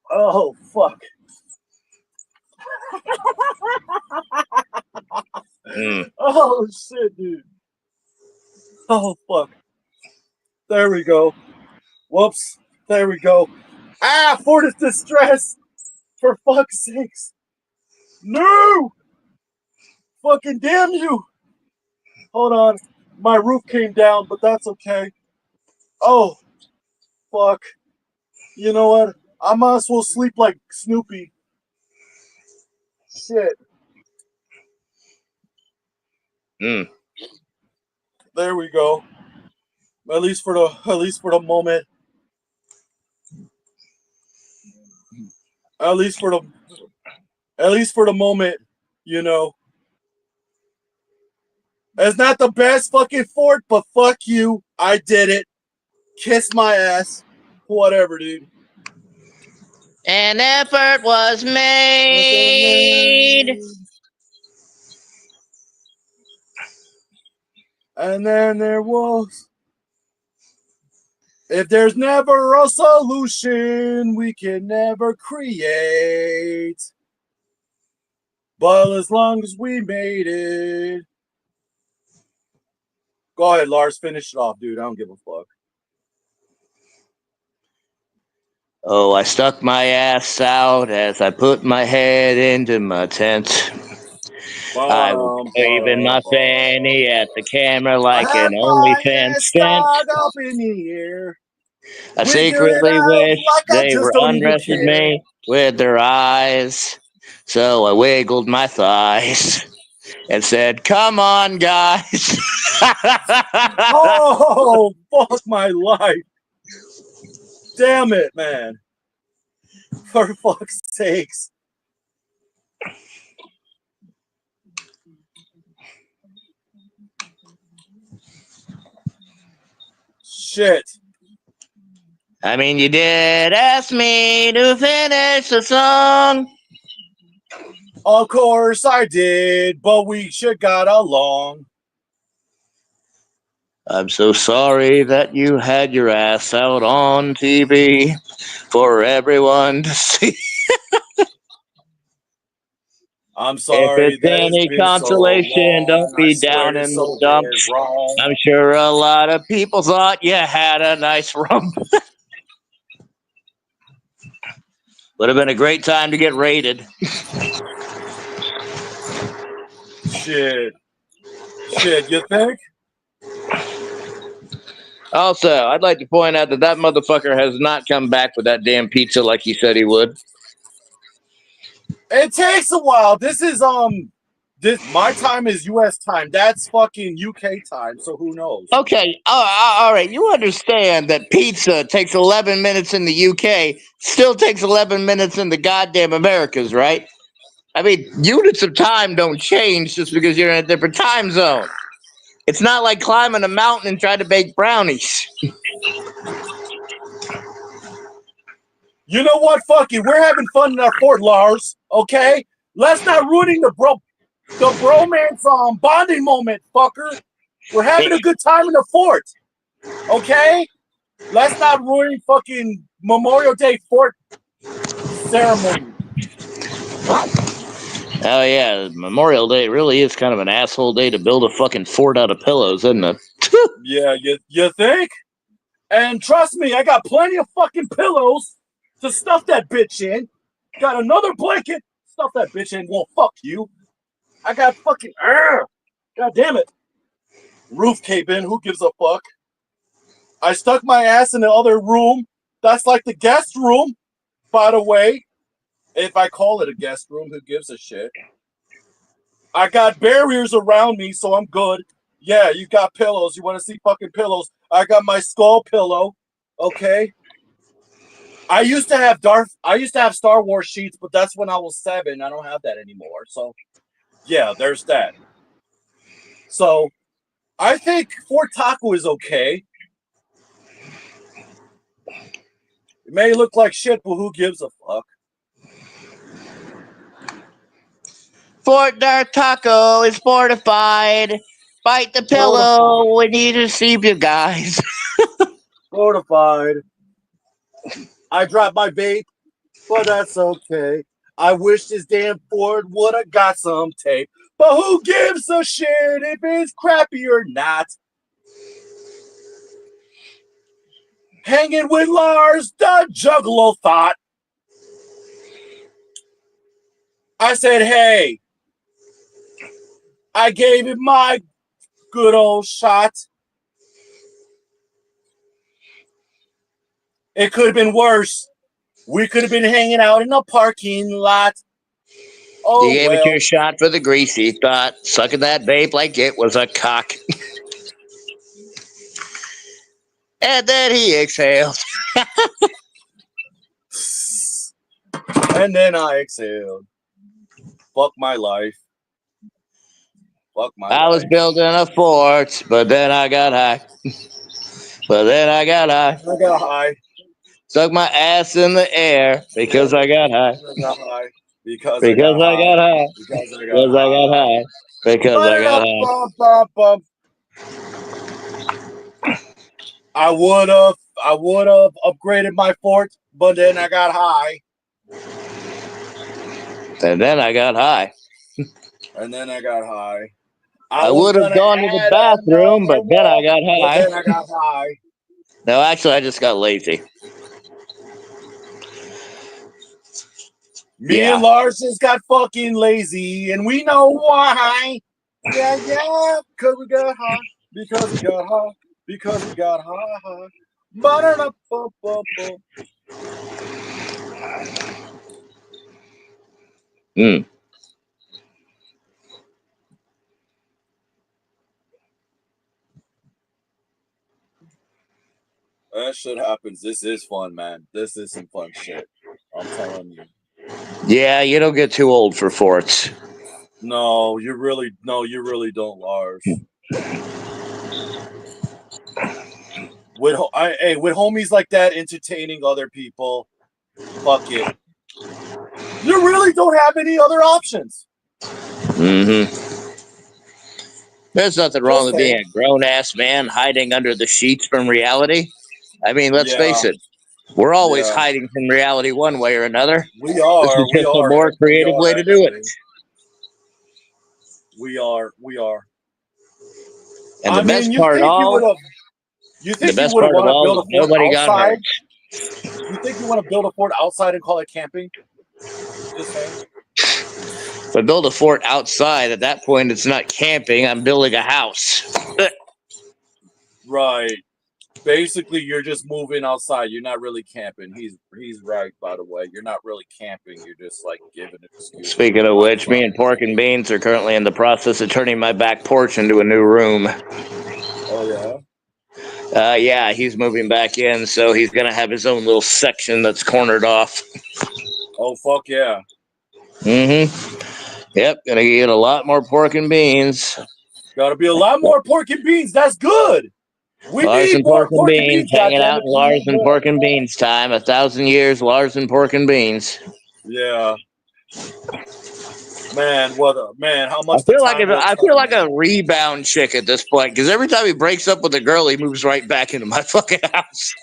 oh fuck. Oh shit, dude. Oh fuck. There we go. Whoops. There we go. Ah, Fort of Distress. For fuck's sakes. No! Fucking damn you. Hold on. My roof came down, but that's okay. Oh, fuck. You know what? I might as well sleep like Snoopy. Shit. There we go. At least for the moment. At least for the moment, you know. It's not the best fucking fort, but fuck you. I did it. Kiss my ass. Whatever, dude. An effort was made. And then there was. If there's never a solution, we can never create. But as long as we made it. Go ahead, Lars. Finish it off, dude. I don't give a fuck. Oh, I stuck my ass out as I put my head into my tent. I was waving my fanny at the camera like I an had my OnlyFans ass stunt. stuck up in the air. I Wiggle it secretly out wish like I they just were don't even undressing care. me with their eyes. So I wiggled my thighs and said, "Come on, guys." Oh, fuck my life. Damn it, man. For fuck's sakes. Shit. I mean, you did ask me to finish the song. Of course I did, but we should got along. I'm so sorry that you had your ass out on TV for everyone to see. I'm If sorry it's that it's any been so consolation, don't long. I be swear down it's in the so very dumps. wrong. I'm sure a lot of people thought you had a nice rump. Would have been a great time to get raided. Shit, you think? Also, I'd like to point out that motherfucker has not come back with that damn pizza like he said he would. It takes a while. This my time is US time. That's fucking UK time, so who knows? Okay, all right. You understand that pizza takes 11 minutes in the UK, still takes 11 minutes in the goddamn Americas, right? I mean, units of time don't change just because you're in a different time zone. It's not like climbing a mountain and trying to bake brownies. You know what? Fuck it. We're having fun in our fort, Lars. Okay? Let's not ruining the bromance bonding moment, fucker. We're having a good time in the fort. Okay? Let's not ruin fucking Memorial Day fort ceremony. Oh yeah, Memorial Day really is kind of an asshole day to build a fucking fort out of pillows, isn't it? Yeah, you think? And trust me, I got plenty of fucking pillows to stuff that bitch in. Got another blanket, stuff that bitch in. Well, fuck you. I got fucking God damn it. Roof cave in, who gives a fuck? I stuck my ass in the other room. That's like the guest room, by the way. If I call it a guest room, who gives a shit? I got barriers around me, so I'm good. Yeah, you got pillows. You want to see fucking pillows? I got my skull pillow. Okay. I used to have Star Wars sheets, but that's when I was 7. I don't have that anymore. So, yeah, there's that. So, I think Fort Taco is okay. It may look like shit, but who gives a fuck? Fort Darth Taco is fortified. Bite the pillow. We need to see you guys. Fortified. I dropped my vape, but that's okay. I wish this damn Ford would have got some tape. But who gives a shit if it's crappy or not? hanging with Lars the Juggalo thought. I said, hey, I gave it my good old shot. It could have been worse. We could have been hanging out in a parking lot. Oh, You gave it well. your shot for the greasy thought, sucking that vape like it was a cock. And then he exhaled. And then I exhaled. Fuck my life. Fuck my life. I was building a fort, but then I got high. I got high. Stuck my ass in the air because I got high. I got high. Because I Because got I got high. high. Because I Because I got high. Because I got high. high. I would have upgraded my fort, but then I got high. And then I got high. I would have gone to the bathroom, but then I got high. But then I got high. No, actually, I just got lazy. Me and Lars just got fucking lazy, and we know why. Yeah, because we got high. Because we got high. Because we got high. Ba-da-da-ba-ba-ba. That shit happens. This is fun, man. This is some fun shit. I'm telling you. Yeah, you don't get too old for forts. No, you really don't, Lars. With homies like that entertaining other people, fuck it. You really don't have any other options. There's nothing wrong with being a grown-ass man hiding under the sheets from reality. I mean, let's face it. We're always hiding from reality one way or another. We are. This is just a more creative way to do it. We are. And the best part of all, nobody got hurt. You think you want to build a fort outside and call it camping? Just saying. If I build a fort outside, at that point, it's not camping. I'm building a house. Right. Basically, you're just moving outside. You're not really camping. He's right, by the way. You're not really camping. You're just like giving an excuse. Speaking of which, me and Pork and Beans are currently in the process of turning my back porch into a new room. Oh, yeah? Yeah, he's moving back in, so he's going to have his own little section that's cornered off. Oh, fuck yeah. Yep, going to get a lot more pork and beans. Got to be a lot more pork and beans. That's good. We Lars need and more pork and beans, hanging out in Lars and more. pork and beans time. 1,000 years, Lars and pork and beans. Yeah. Man, how much? I feel like a rebound chick at this point, because every time he breaks up with a girl, he moves right back into my fucking house.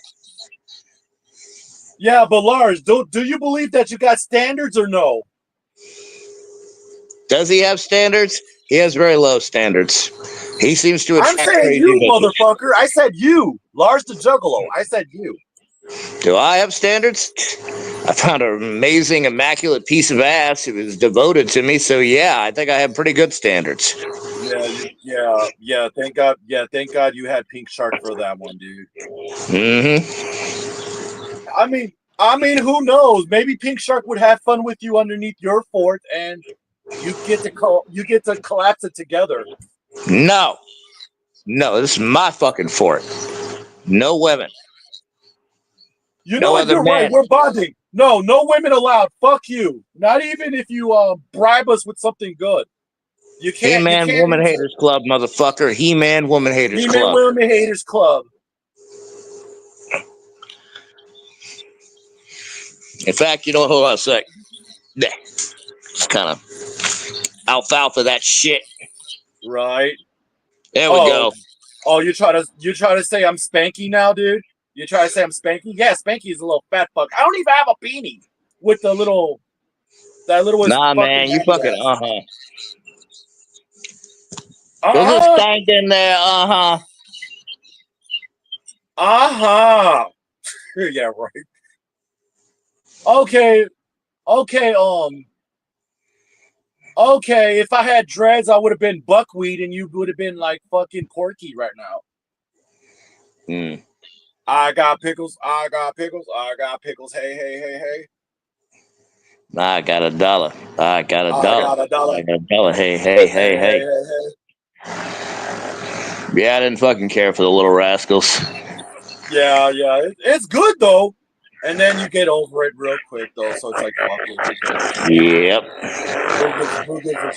Yeah, but Lars, do you believe that you got standards or no? Does he have standards? He has very low standards. He seems to attract I'm saying crazy you, bitches. motherfucker. I said you, Lars the Juggalo. I said you. Do I have standards? I found an amazing, immaculate piece of ass who was devoted to me. So yeah, I think I have pretty good standards. Yeah. Thank God. Yeah, thank God you had Pink Shark for that one, dude. I mean, who knows? Maybe Pink Shark would have fun with you underneath your fort, and you get to collapse it together. No, this is my fucking fort. No women. You know what? You're right. We're bonding. No women allowed. Fuck you. Not even if you bribe us with something good. You can't. He-Man Woman Haters Club, motherfucker. He-Man Woman Haters Club. He-Man Woman Haters Club. In fact, hold on a sec. Just kind of alfalfa that shit. Right. There we go. Oh, you try to say I'm Spanky now, dude? You try to say I'm Spanky? Yeah, Spanky is a little fat fuck. I don't even have a beanie with that little. Nah, man, you fucking There's a stank in there, Yeah, right. Okay, okay, okay. If I had dreads, I would have been buckwheat, and you would have been like fucking Porky right now. Mm. I got pickles. I got pickles. I got pickles. Hey, hey, hey, hey. I got $1. I got I $1. got a dollar. I got $1. Hey, hey, Hey, hey, hey, hey. hey, hey. Yeah, I didn't fucking care for the little rascals. Yeah, yeah. It's good though. And then you get over it real quick though. So it's like, fuck it. Who cares? Yep. Who gives a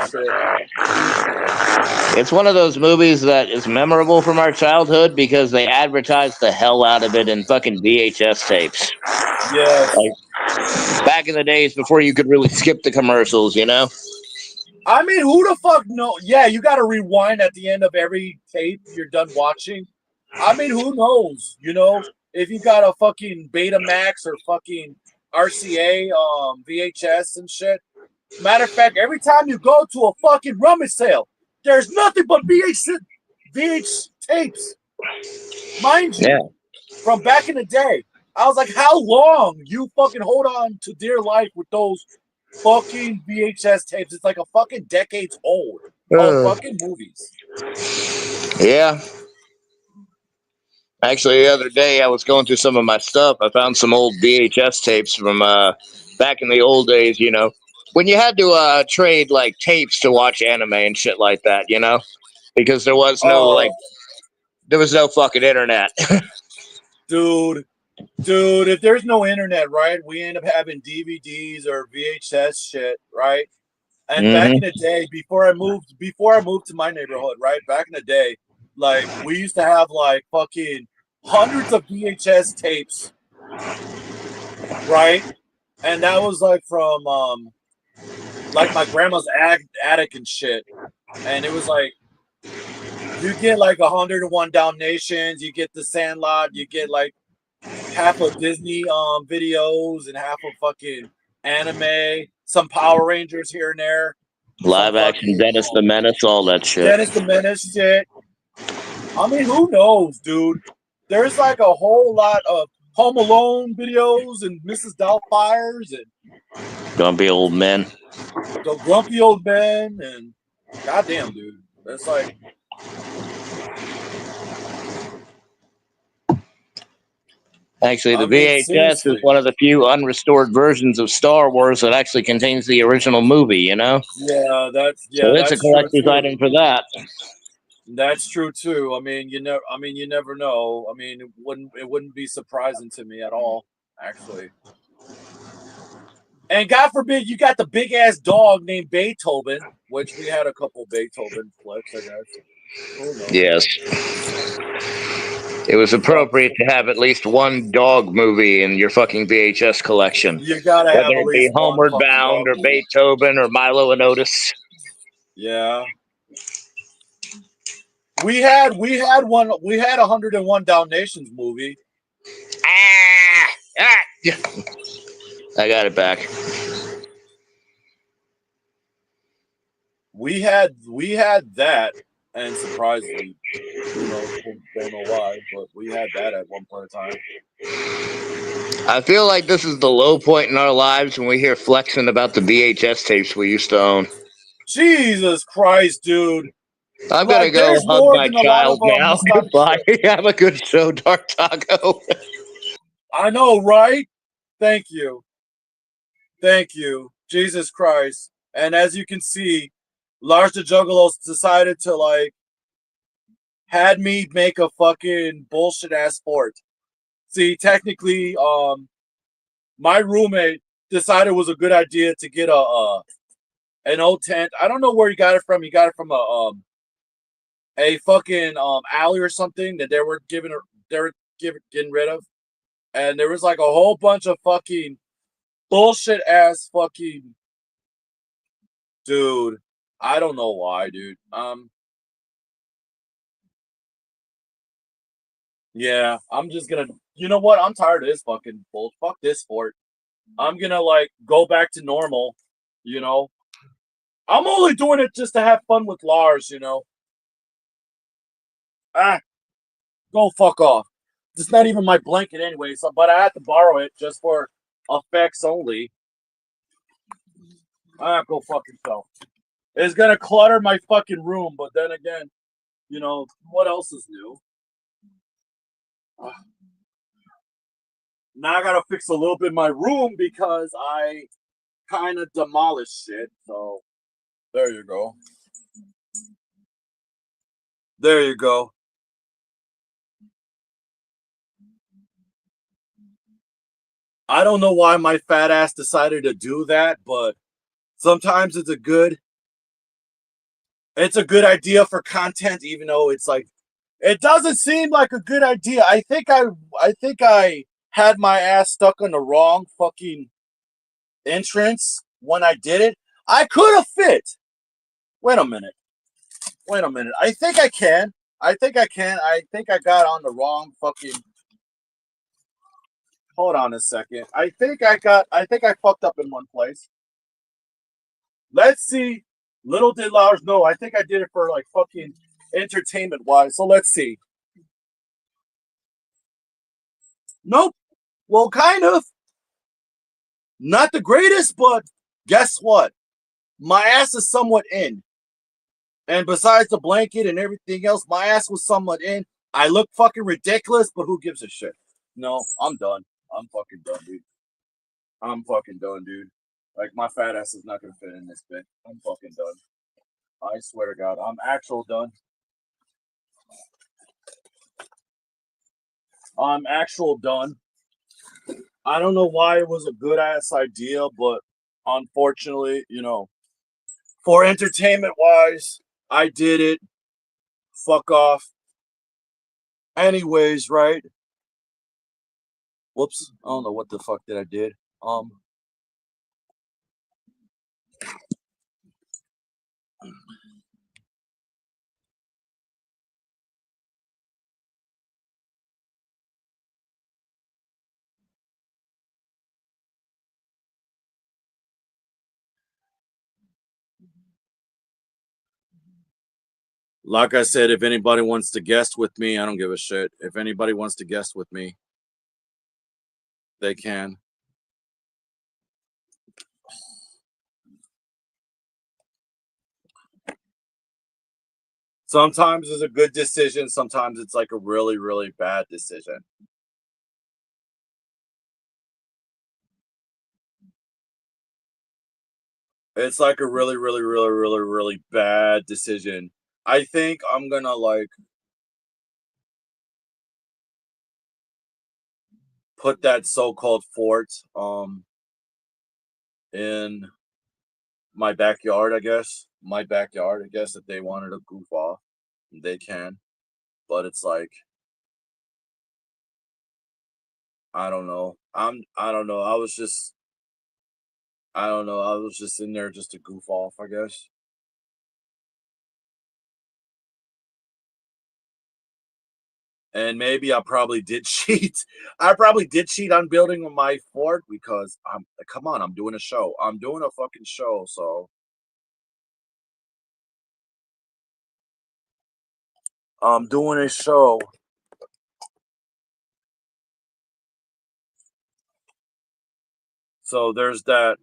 shit? It's one of those movies that is memorable from our childhood because they advertised the hell out of it in fucking VHS tapes. Yes. Like back in the days before you could really skip the commercials, you know? I mean, who the fuck know? Yeah, you got to rewind at the end of every tape you're done watching. I mean, who knows? You know, if you got a fucking Betamax or fucking RCA, VHS and shit. Matter of fact, every time you go to a fucking rummage sale, there's nothing but VH tapes, mind Yeah. you, from back in the day. I was like, how long you fucking hold on to dear life with those fucking VHS tapes? It's like a fucking decades old of fucking movies. Yeah. Actually, the other day I was going through some of my stuff. I found some old VHS tapes from back in the old days, you know, when you had to trade like tapes to watch anime and shit like that, you know, because there was no fucking internet. Dude, if there's no internet, right, we end up having DVDs or VHS shit, right? And back Hmm. in the day, before I moved to my neighborhood, right? Back in the day, like we used to have like fucking hundreds of VHS tapes, right? And that was like from like my grandma's attic and shit. And it was like you get like 101 Dalmatians, you get the Sandlot, you get like half of Disney videos and half of fucking anime, some Power Rangers here and there, some Live action fucking Dennis the Menace, all that shit. Dennis the Menace shit. I mean, who knows, dude? There's like a whole lot of Home Alone videos and Mrs. Doubtfire's and Grumpy old men. the Grumpy Old Men and goddamn, dude. It's like Actually, the I mean, VHS is seriously. one of the few unrestored versions of Star Wars that actually contains the original movie, you know? So it's a That's true collector's too. item for that. That's true too. You never know. I mean, it wouldn't be surprising to me at all, actually. And God forbid you got the big ass dog named Beethoven, which we had a couple Beethoven flicks, I guess. Who knows? Yes. It was Fuck. appropriate to have at least one dog movie in your fucking VHS collection. You gotta Whether have at it be least one Homeward fucking Bound dog or movie. Beethoven or Milo and Otis. Yeah. We had 101 Dalmatians movie. Yeah. I got it back. We had that, and surprisingly, don't know why, but we had that at one point in time. I feel like this is the low point in our lives when we hear flexing about the VHS tapes we used to own. Jesus Christ, dude! I'm gonna Like, go there's hug more my than a lot of child now. nostalgic Bye. shit. Have a good show, Dark Taco. I know, right? Thank you, Jesus Christ! And as you can see, Lars the Juggalos decided to like had me make a fucking bullshit ass sport. See, technically, my roommate decided it was a good idea to get an old tent. I don't know where he got it from. He got it from a fucking alley or something that getting rid of. And there was like a whole bunch of fucking bullshit ass fucking dude. I don't know why, dude. Yeah, I'm just gonna. You know what? I'm tired of this fucking bull. Fuck this sport. I'm gonna like go back to normal. You know, I'm only doing it just to have fun with Lars. You know. Ah, go fuck off. it's not even my blanket anyway. So, but I had to borrow it just for effects only. Go fuck yourself. It's gonna clutter my fucking room, but then again, you know what else is new? Now I gotta fix a little bit my room because I kind of demolished shit. So there you go. There you go. I don't know why my fat ass decided to do that, but sometimes it's a good idea for content, even though it's like it doesn't seem like a good idea. I think I had my ass stuck on the wrong fucking entrance when I did it. I could have fit. Wait a minute. I think I can. I think I got on the wrong fucking. Hold on a second. I think I fucked up in one place. Let's see. Little did Lars know. I think I did it for like fucking entertainment wise. So let's see. Nope. Well, kind of. Not the greatest, but guess what? My ass is somewhat in. And besides the blanket and everything else, my ass was somewhat in. I look fucking ridiculous, but who gives a shit? No, I'm done. I'm fucking done, dude. I'm fucking done, dude. Like, my fat ass is not gonna fit in this bit. I'm fucking done. I swear to God, I'm actual done. I'm actual done. I don't know why it was a good ass idea, but unfortunately, you know, for entertainment wise, I did it. Fuck off. Anyways, right? Whoops. I don't know what the fuck did I did. Like I said, if anybody wants to guest with me, I don't give a shit. If anybody wants to guest with me, they can. Sometimes it's a good decision. Sometimes it's like a really, really bad decision. It's like a really, really, really, really, really bad decision. I think I'm gonna like put that so-called fort in my backyard, I guess. My backyard, I guess, if they wanted to goof off, they can. But it's like I don't know. I don't know. I was just in there just to goof off, I guess. And maybe I probably did cheat. I probably did cheat on building my fort because come on, I'm doing a show. I'm doing a fucking show, so I'm doing a show. So there's that.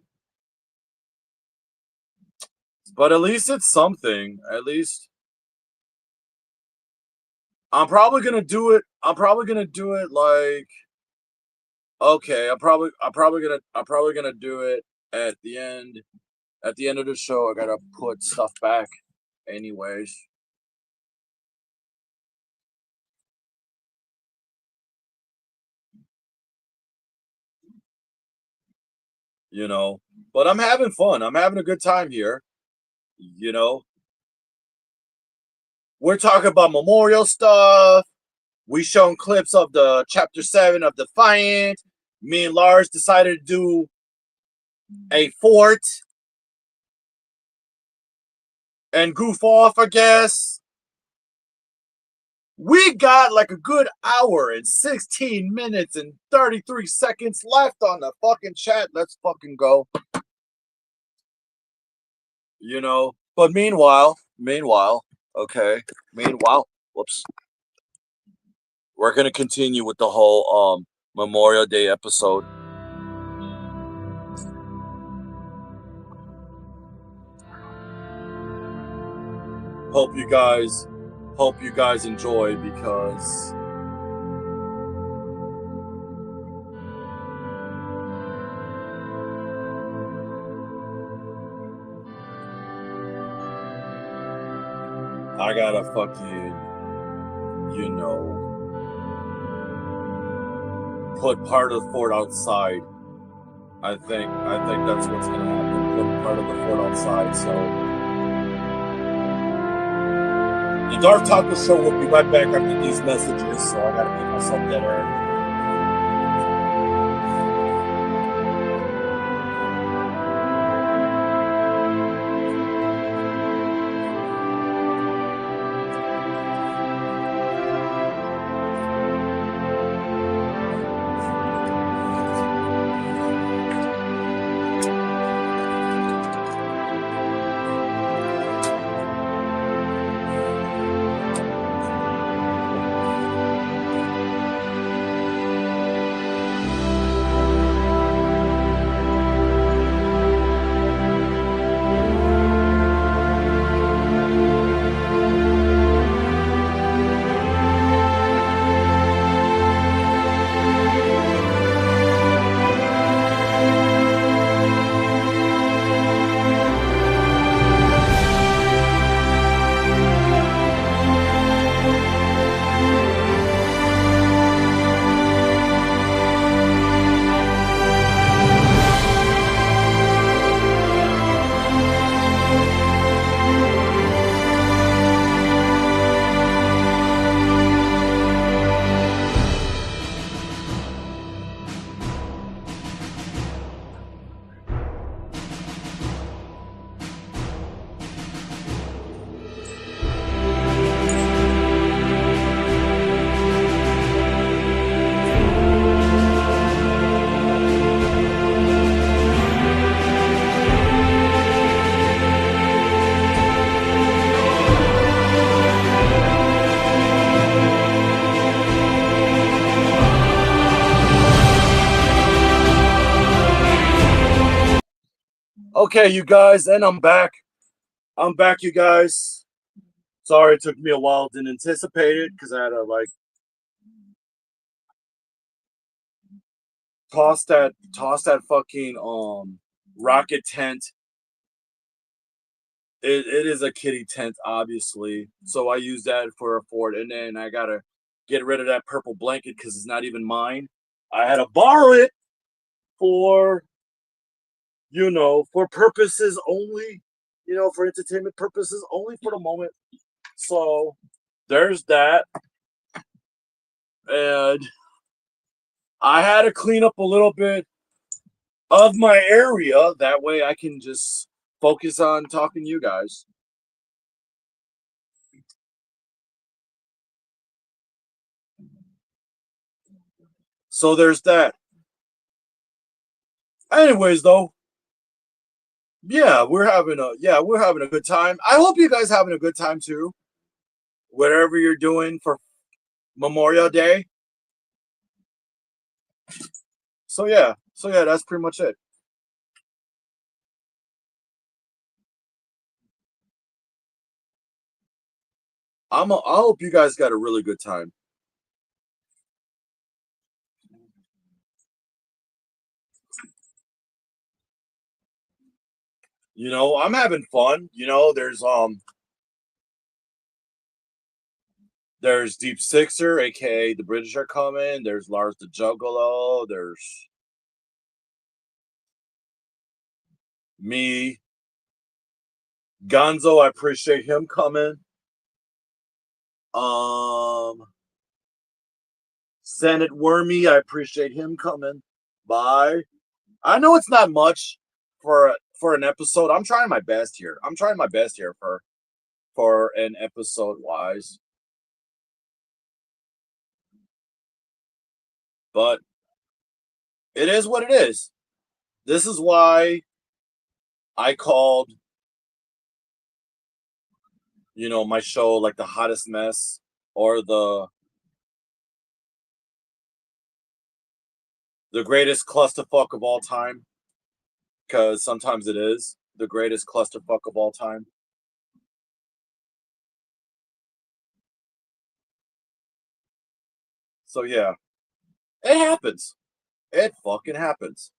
But at least it's something. At least I'm probably gonna do it. I'm probably gonna do it like okay. I'm probably gonna do it at the end. At the end of the show, I gotta put stuff back, anyways. You know, but I'm having fun. I'm having a good time here. You know, we're talking about memorial stuff. We shown clips of the chapter 7 of Defiant. Me and Lars decided to do a fort and goof off, I guess. We got like a good hour and 16 minutes and 33 seconds left on the fucking chat. Let's fucking go. You know, but meanwhile, okay. Meanwhile, whoops. we're gonna continue with the whole Memorial Day episode. Hope you guys enjoy, because I gotta fucking, put part of the fort outside. I think that's what's gonna happen. Put part of the fort outside. So the Darth Taco Show will be right back after these messages. So I gotta make myself dead air. Okay, you guys, and I'm back. I'm back, you guys. Sorry it took me a while. Didn't anticipate it because I had to toss that fucking rocket tent. It is a kitty tent, obviously. So I use that for a fort, and then I gotta get rid of that purple blanket because it's not even mine. I had to borrow it for for purposes only, for entertainment purposes only for the moment. So there's that. And I had to clean up a little bit of my area. That way I can just focus on talking to you guys. So there's that. Anyways, though, we're having a good time. I hope you guys having a good time too. Whatever you're doing for Memorial Day. So yeah, that's pretty much it. I hope you guys got a really good time. I'm having fun. There's Deep Sixer, aka the British are coming. There's Lars the Juggalo. There's me. Gonzo, I appreciate him coming. Senate Wormy, I appreciate him coming by. I know it's not much for an episode. I'm trying my best here. For an episode wise. But it is what it is. This is why I called my show like the hottest mess, or the the greatest clusterfuck of all time, because sometimes it is the greatest clusterfuck of all time. So yeah, it happens. It fucking happens.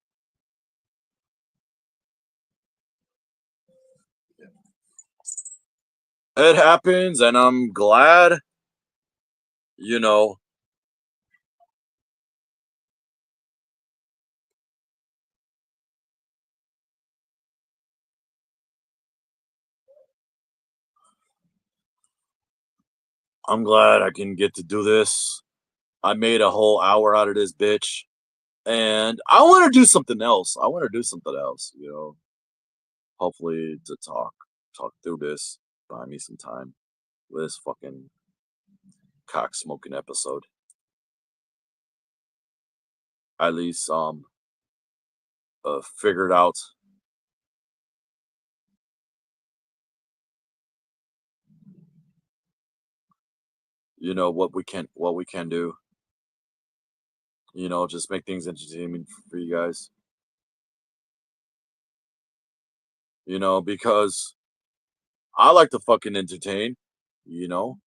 It happens, and I'm glad, you know, I'm glad I can get to do this. I made a whole hour out of this bitch, and I want to do something else. I want to do something else, hopefully to talk through this, buy me some time with this fucking cock smoking episode. At least figured out what we can do. Just make things entertaining for you guys. Because I like to fucking entertain, you know,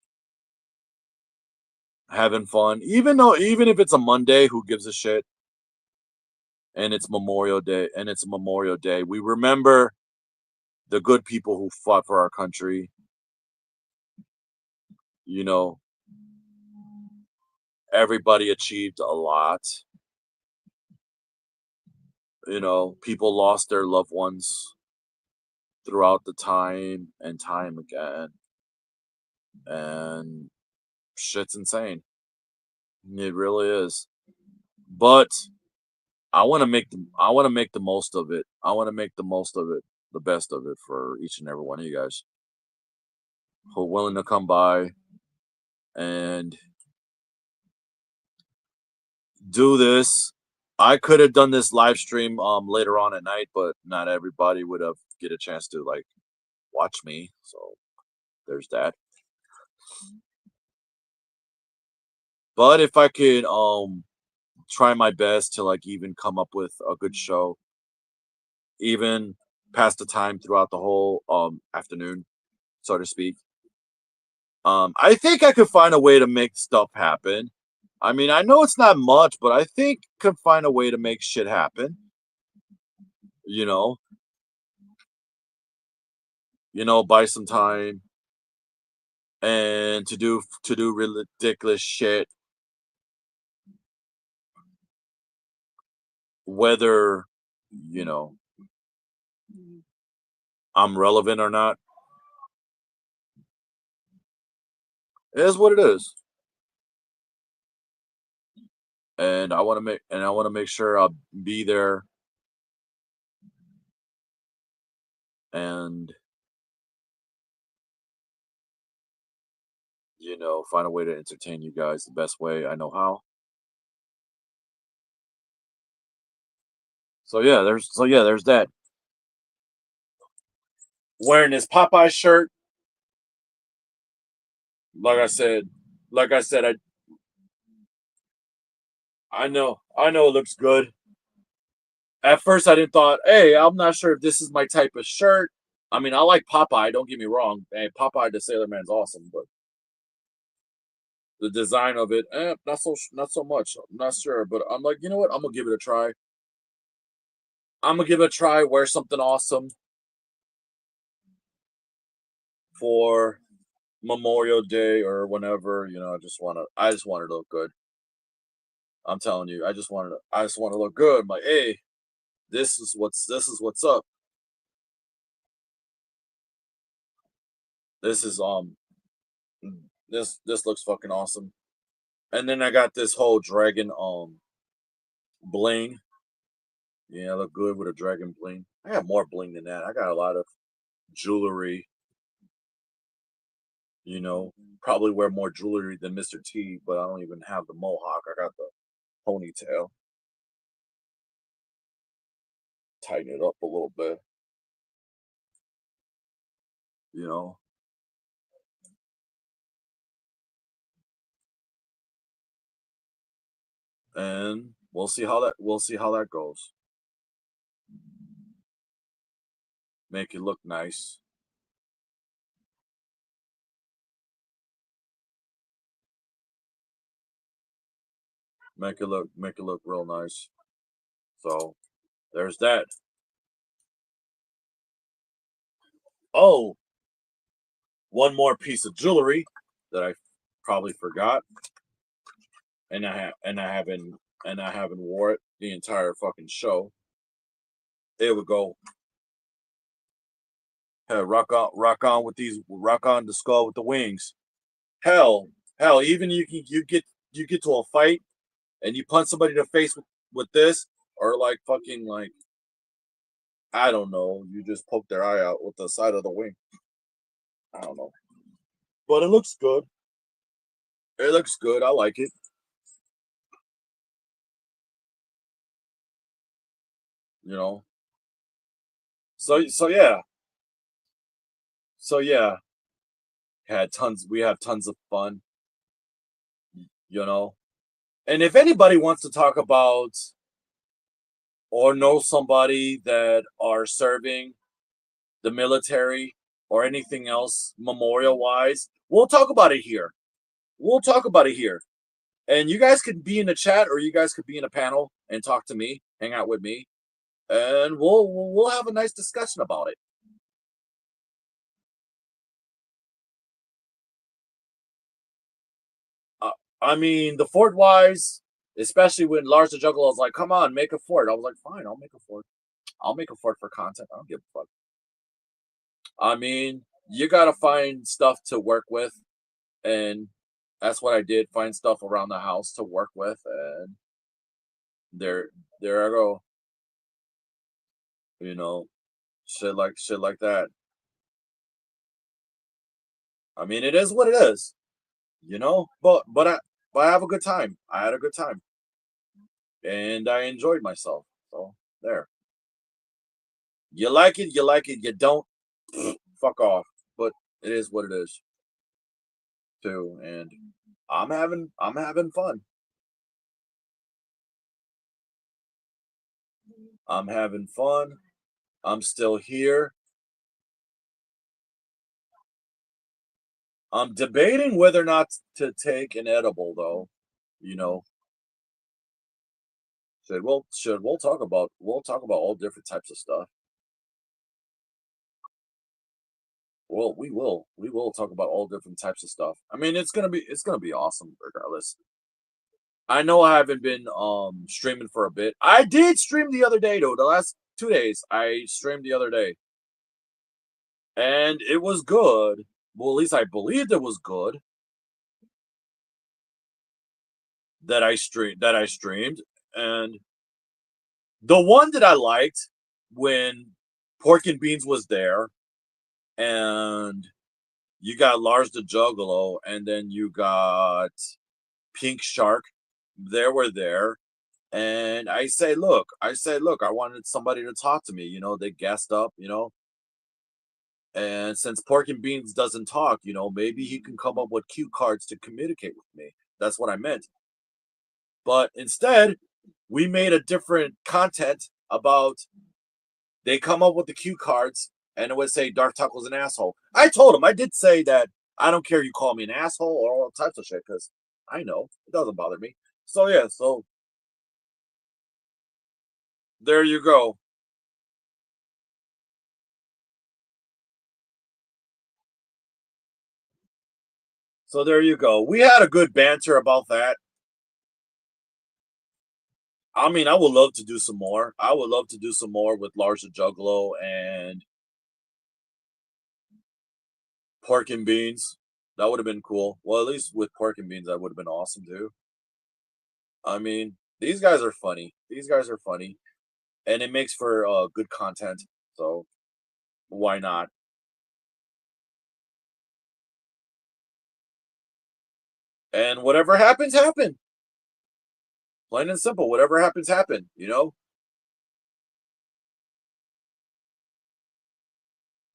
having fun. Even if it's a Monday, who gives a shit? And it's Memorial Day, we remember the good people who fought for our country. You know, everybody achieved a lot. People lost their loved ones throughout the time and time again. And shit's insane. It really is. But I want to make the most of it. I want to make the most of it, the best of it for each and every one of you guys who are willing to come by and do this. I could have done this live stream later on at night, but not everybody would have get a chance to like watch me. So there's that. But if I could try my best to like even come up with a good show, even pass the time throughout the whole afternoon, so to speak. I think I could find a way to make stuff happen. I mean, I know it's not much, but I think could find a way to make shit happen. You know, buy some time and to do ridiculous shit, whether you know I'm relevant or not. It is what it is, and I want to make sure I'll be there and find a way to entertain you guys the best way I know how. So yeah, there's that. Wearing this Popeye shirt, like I said, I know it looks good. At first, I didn't thought, hey, I'm not sure if this is my type of shirt. I mean, I like Popeye. Don't get me wrong. Hey, Popeye the Sailor Man's awesome, but the design of it, not so much. I'm not sure, but I'm like, you know what? I'm gonna give it a try. I'm gonna give it a try. Wear something awesome for Memorial Day or whenever. I just want to look good. I'm telling you, I just want to look good. I'm like, hey, this is what's up. This is this looks fucking awesome. And then I got this whole dragon bling. Yeah, I look good with a dragon bling. I got more bling than that. I got a lot of jewelry. Probably wear more jewelry than Mr. T, but I don't even have the mohawk. I got the ponytail. Tighten it up a little bit. You know, and We'll see how that goes. Make it look nice. Make it look real nice. So there's that. Oh, one more piece of jewelry that I probably forgot, and I haven't wore it the entire fucking show. There we go. Hey, rock on with these, rock on the skull with the wings. Hell, even you get to a fight and you punch somebody in the face with this, or like fucking like, I don't know, you just poke their eye out with the side of the wing. I don't know, but it looks good. It looks good. I like it. You know. So yeah. So yeah. We had tons of fun. You know. And if anybody wants to talk about or know somebody that are serving the military or anything else memorial wise, we'll talk about it here. We'll talk about it here. And you guys could be in the chat, or you guys could be in a panel and talk to me, hang out with me, and we'll have a nice discussion about it. I mean, the fort wise, especially when Lars the Juggler was like, "Come on, make a fort." I was like, "Fine, I'll make a fort. I'll make a fort for content. I don't give a fuck." I mean, you gotta find stuff to work with, and that's what I did. Find stuff around the house to work with, and there I go. You know, shit like that. I mean, it is what it is. You know, but I have a good time. I had a good time, and I enjoyed myself. So there. You like it, you like it. You don't, fuck off. But it is what it is, too. And I'm having fun. I'm having fun. I'm still here. I'm debating whether or not to take an edible, though. You know, we'll talk about all different types of stuff. Well, we will talk about all different types of stuff. I mean, it's gonna be awesome regardless. I know I haven't been streaming for a bit. I did stream the other day though. The last 2 days I streamed the other day, and it was good. Well, at least I believed it was good that I streamed, and the one that I liked when Pork and Beans was there, and you got Lars the Juggalo, and then you got Pink Shark. They were there. And I said, look, I wanted somebody to talk to me. You know, they gassed up, you know. And since Pork and Beans doesn't talk, you know, maybe he can come up with cue cards to communicate with me. That's what I meant. But instead, we made a different content about they come up with the cue cards and it would say Darth Taco's an asshole. I told him, I did say that I don't care you call me an asshole or all types of shit, because I know it doesn't bother me. So yeah, so there you go. So there you go. We had a good banter about that. I mean, I would love to do some more. I would love to do some more with Lars the Juggalo and Pork and Beans. That would have been cool. Well, at least with Pork and Beans, that would have been awesome too. I mean, these guys are funny. These guys are funny, and it makes for good content. So why not? And whatever happens, happen. Plain and simple. Whatever happens, happen. You know.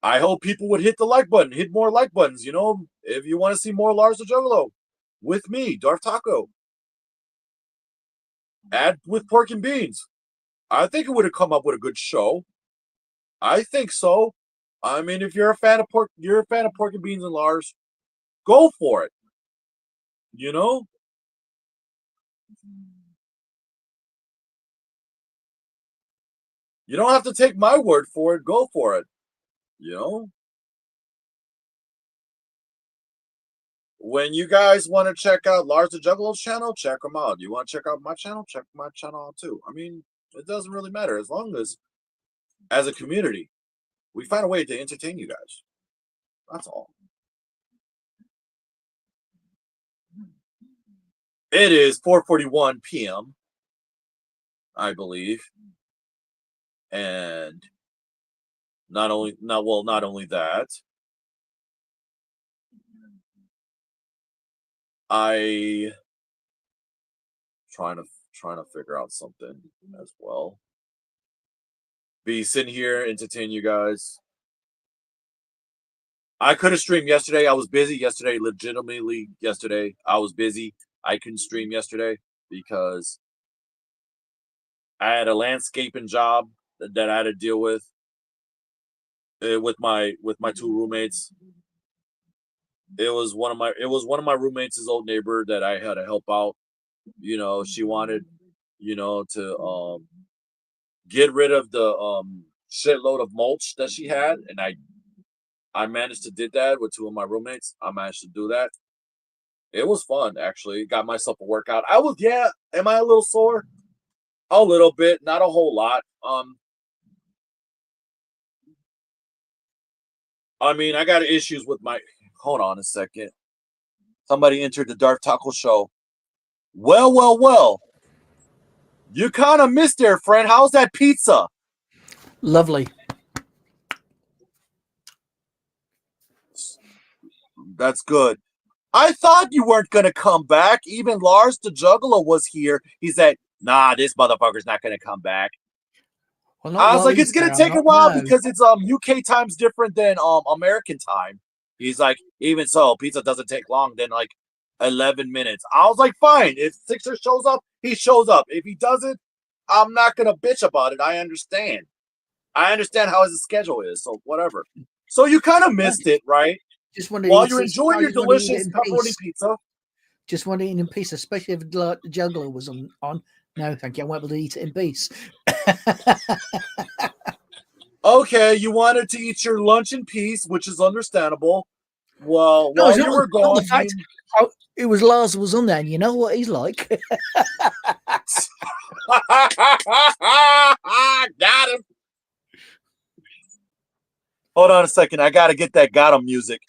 I hope people would hit the like button, hit more like buttons. You know, if you want to see more Lars the Juggalo with me, Darth Taco. Add with pork and beans. I think it would have come up with a good show. I think so. I mean, if you're a fan of pork, you're a fan of pork and beans and Lars. Go for it. You know. You don't have to take my word for it. Go for it. You know. When you guys want to check out Lars the Juggalo's channel, check him out. You want to check out my channel? Check my channel out too. I mean, it doesn't really matter as long as a community, we find a way to entertain you guys. That's all. It is 4:41 p.m., I believe. And not only that, I trying to figure out something as well. Be sitting here, entertain you guys. I could have streamed yesterday. I was busy yesterday. Legitimately, yesterday I was busy. I couldn't stream yesterday because I had a landscaping job that I had to deal with my two roommates. It was one of my roommates' old neighbor that I had to help out. You know, she wanted, to get rid of the shitload of mulch that she had, and I managed to did that with two of my roommates. I managed to do that. It was fun, actually. Got myself a workout. Am I a little sore? A little bit, not a whole lot. I mean, I got issues with my. Hold on a second. Somebody entered the Darth Taco Show. Well. You kind of missed there, friend. How's that pizza? Lovely. That's good. I thought you weren't going to come back. Even Lars the Juggler was here. He said, nah, this motherfucker's not going to come back. Well, I was like, it's going to take a while because it's UK time's different than American time. He's like, even so, pizza doesn't take long than like 11 minutes. I was like, fine. If Sixer shows up, he shows up. If he doesn't, I'm not going to bitch about it. I understand how his schedule is. So whatever. So you kind of missed it, right? Just wanted while you're enjoying your delicious pepperoni pizza. Just want to eat it in peace, especially if the juggler was on. No, thank you. I won't be able to eat it in peace. Okay, you wanted to eat your lunch in peace, which is understandable. Well, while you were gone, it was Lars was on there, and you know what he's like. Got him. Hold on a second. I gotta get that got him music.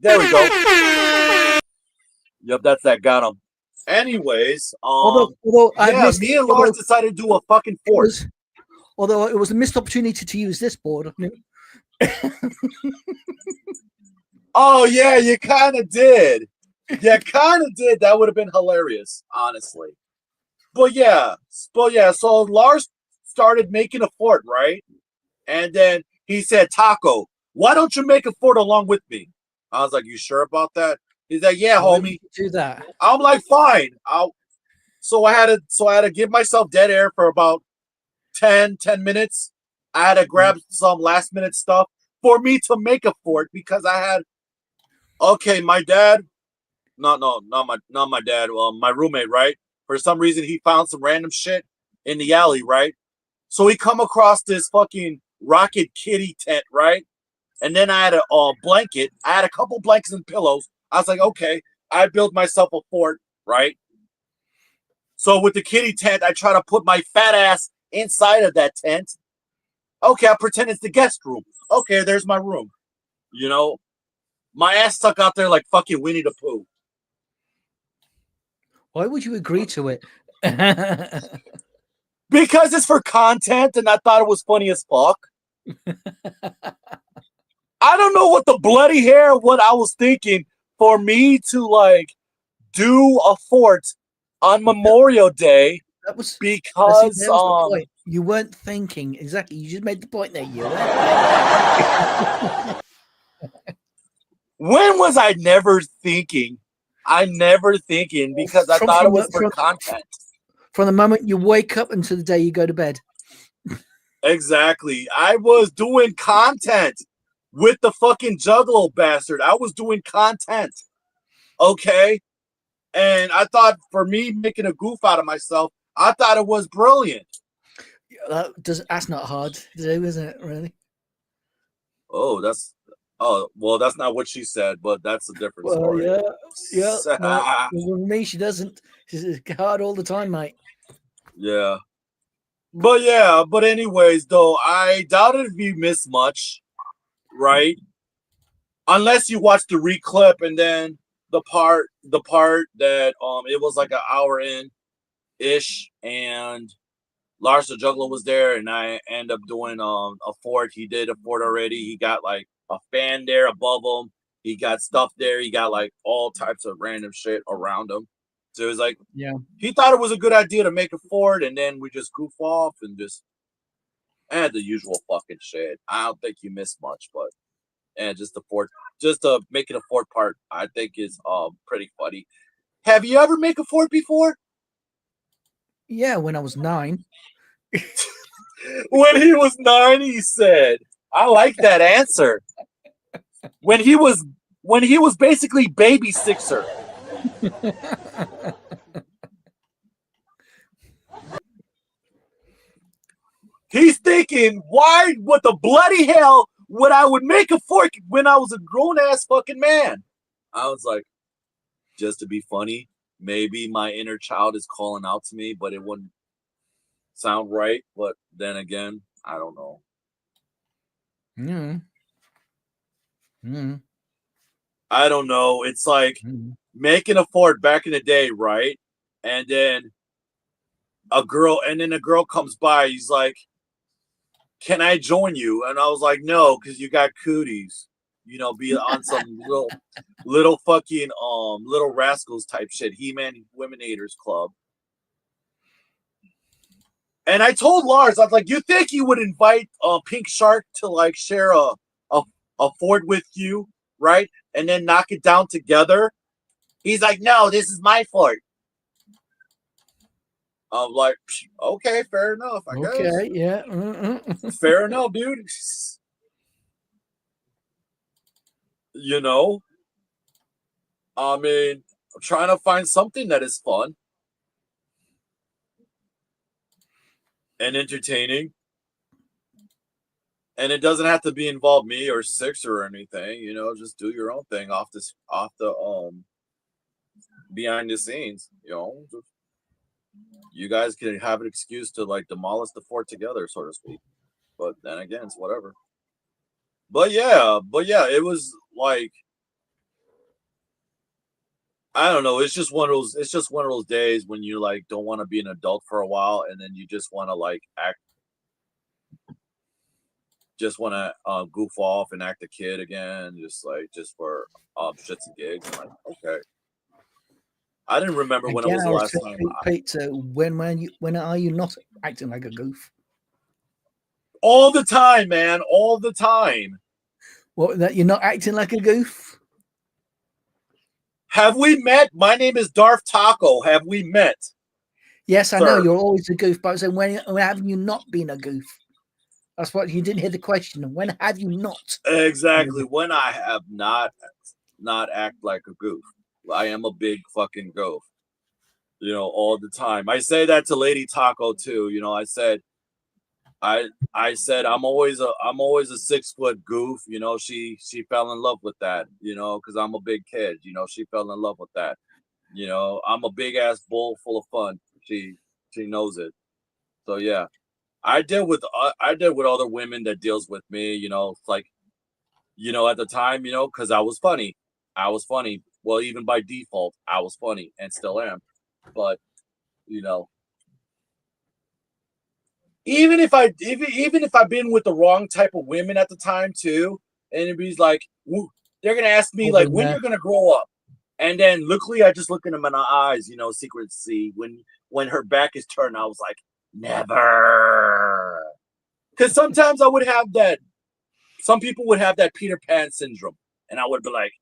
There we go. Yep, that's that got him. Anyways, me and Lars decided to do a fucking fort. Although it was a missed opportunity to use this board. Oh yeah, you kind of did. That would have been hilarious, honestly. But yeah. So Lars started making a fort, right? And then he said, "Taco, why don't you make a fort along with me?" I was like, "You sure about that?" He's like, "Yeah, homie." Do that. I'm like, "Fine." So I had to give myself dead air for about 10 minutes. I had to grab some last minute stuff for me to make a fort because I had. Okay, my dad. Not my dad. My roommate, right? For some reason, he found some random shit in the alley, right? So he come across this fucking Rocket Kitty tent, right? And then I had a blanket. I had a couple blankets and pillows. I was like, okay, I built myself a fort, right? So with the kitty tent, I try to put my fat ass inside of that tent. Okay, I pretend it's the guest room. Okay, there's my room. You know, my ass stuck out there like fucking Winnie the Pooh. Why would you agree to it? Because it's for content, and I thought it was funny as fuck. I don't know what I was thinking for me to like do a fort on Memorial Day. That was because the point. You weren't thinking exactly. You just made the point there. When was I never thinking I never thinking because I thought it was for content. From the moment you wake up until the day you go to bed. Exactly. I was doing content with the fucking Juggalo bastard. I was doing content. Okay. And I thought for me making a goof out of myself, I thought it was brilliant. That's not hard to do, isn't it, really? Oh, that's not what she said, but that's a different story. Yeah. No, with me, she doesn't. She's hard all the time, mate. Yeah. But anyways, though, I doubt if you miss much, right? Unless you watch the reclip and then the part that it was like an hour in ish and Lars the Juggler was there and I end up doing a fort. He did a fort already. He got like a fan there above him. He got stuff there. He got like all types of random shit around him. So it was like, yeah, he thought it was a good idea to make a fort and then we just goof off and just add the usual fucking shit. I don't think you missed much, but just the fort, just making a fort part, I think is pretty funny. Have you ever make a fort before? Yeah, when I was 9. When he was 9, he said, I like that answer. When he was basically baby sixer. He's thinking, why, what the bloody hell would I make a fork when I was a grown ass fucking man? I was like, just to be funny. Maybe my inner child is calling out to me, but it wouldn't sound right. But then again, I don't know. I don't know. It's like making a fort back in the day, right? And then a girl comes by. He's like, can I join you? And I was like, no, because you got cooties. You know, be on some little fucking Little Rascals type shit. He-Man Womenators Club. And I told Lars, I was like, you think you would invite Pink Shark to like share a fort with you, right? And then knock it down together? He's like, no, this is my fort. I'm like, okay, fair enough, I guess. Okay, yeah. Fair enough, dude. You know? I mean, I'm trying to find something that is fun and entertaining. And it doesn't have to be involve me or Six or anything, you know, just do your own thing off the behind the scenes, you know. You guys can have an excuse to like demolish the fort together, so to speak. But then again, it's whatever. But yeah, it was like, I don't know. It's just one of those days when you like don't want to be an adult for a while, and then you just want to like goof off and act a kid again, just for shits and gigs. I'm like, okay. I didn't remember when it was the last time. Pete, when are you not acting like a goof? All the time, man. All the time. What, that you're not acting like a goof? Have we met? My name is Darth Taco. Have we met? Yes, I know you're always a goof, but so when have you not been a goof? That's what you didn't hear the question. When have you not? Exactly. When I have not act like a goof. I am a big fucking goof. You know, all the time. I say that to Lady Taco too. You know, I said I'm always a 6 foot goof. You know, she fell in love with that. You know, because I'm a big kid. You know, she fell in love with that. You know, I'm a big ass bull full of fun. She knows it. So yeah, I deal with other women that deals with me. You know, it's like, you know, at the time, you know, because I was funny. Well, even by default, I was funny and still am. But you know, even if I've been with the wrong type of women at the time too, and it'd be like, they're gonna ask me like, when you're gonna grow up, and then luckily I just look in them in the eyes, you know, secret see when her back is turned, I was like, never, because sometimes I would have that. Some people would have that Peter Pan syndrome, and I would be like,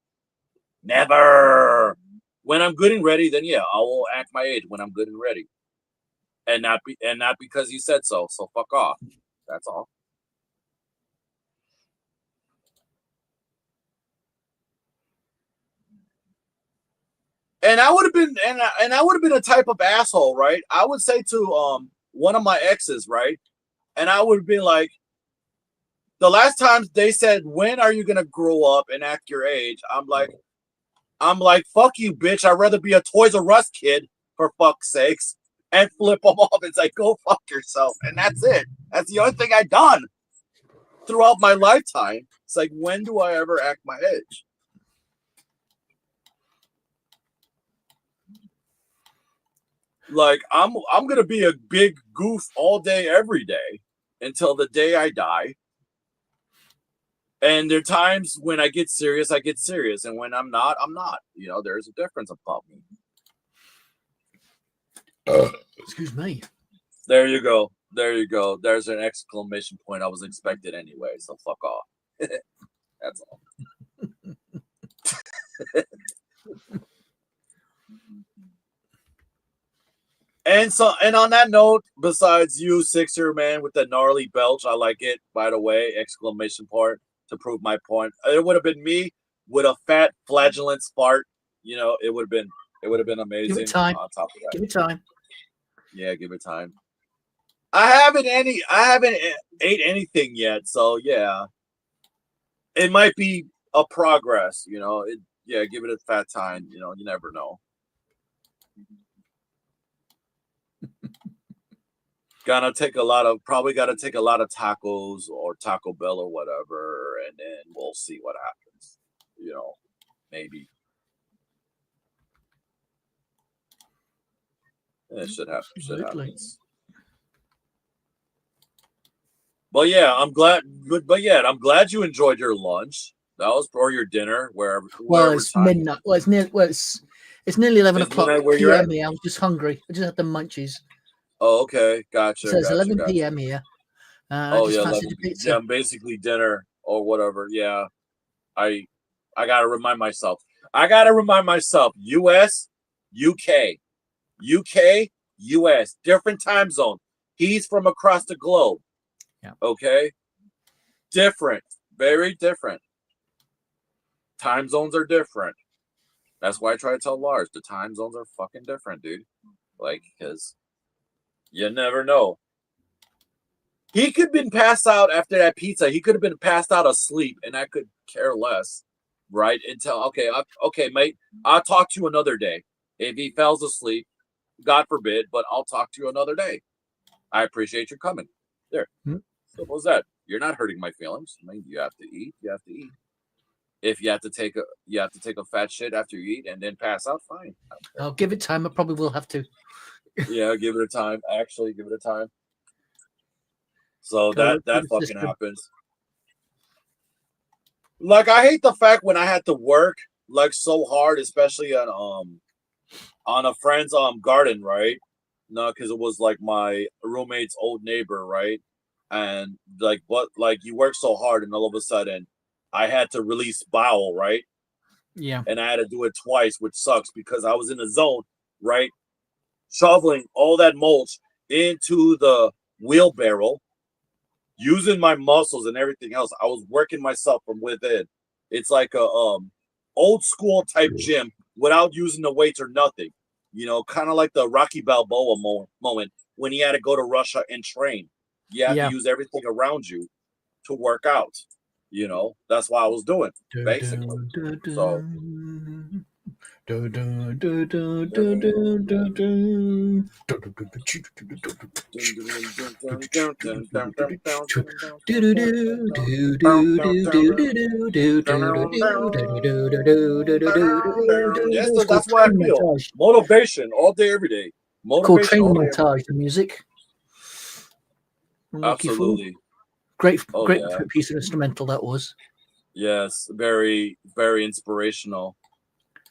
never. when I'm good and ready, then yeah, I will act my age when I'm good and ready, and not because you said so. So fuck off. That's all. And I would have been and I would have been a type of asshole, right? I would say to one of my exes, right? And I would have been like, the last times they said, "When are you gonna grow up and act your age?" I'm like, fuck you, bitch. I'd rather be a Toys R Us kid, for fuck's sakes, and flip them off and say, go fuck yourself. And that's it. That's the only thing I've done throughout my lifetime. It's like, when do I ever act my age? Like, I'm gonna be a big goof all day, every day, until the day I die. And there are times when I get serious, and when I'm not, I'm not. You know, there's a difference about me. Excuse me. There you go. There you go. There's an exclamation point I was expected anyway, so fuck off. That's all. And on that note, besides you, Sixer man, with the gnarly belch, I like it, by the way, exclamation point, to prove my point. It would have been me with a fat flagellant fart. You know, it would have been amazing. Give it time. On top of that. Give it time. Yeah, give it time. I haven't ate anything yet, so yeah. It might be a progress, you know. Give it a fat time, you know, you never know. Probably gotta take a lot of tacos or Taco Bell or whatever, and then we'll see what happens. You know, maybe. It should happen. Should happen. But yeah, I'm glad. But yeah, I'm glad you enjoyed your lunch. That was or your dinner, wherever. Well, it's time. midnight. Well, it's nearly 11 o'clock p.m. here. I was just hungry. I just had the munchies. Oh, okay, gotcha. So it's 11 p.m. here. Oh yeah, 11 yeah, basically dinner or whatever. Yeah, I gotta remind myself. U.S., UK, U.S. Different time zone. He's from across the globe. Yeah. Okay. Different. Very different. Time zones are different. That's why I try to tell Lars the time zones are fucking different, dude. Like, because you never know. He could have been passed out after that pizza. He could have been passed out asleep, and I could care less, right? Until okay, mate, I'll talk to you another day. If he falls asleep, God forbid, but I'll talk to you another day. I appreciate you coming. There. Simple as that. You're not hurting my feelings. I mean, you have to eat. You have to eat. If you have to take a fat shit after you eat and then pass out, fine. I'll give it time. I probably will have to. Yeah, give it a time. Actually, give it a time. So that fucking happens. Like, I hate the fact when I had to work like so hard, especially on a friend's garden, right? No, because it was like my roommate's old neighbor, right? And like you work so hard, and all of a sudden I had to release bowel, right? Yeah. And I had to do it twice, which sucks because I was in the zone, right? Shoveling all that mulch into the wheelbarrow, using my muscles and everything else. I was working myself from within. It's like a old school type gym without using the weights or nothing. You know, kind of like the Rocky Balboa moment when he had to go to Russia and train. You have to use everything around you to work out. You know, that's what I was doing, basically. So. Yes, that's what I feel. Motivation all day, every day. Called training montage, the music. Absolutely. Great piece of instrumental that was. Yes, very, very inspirational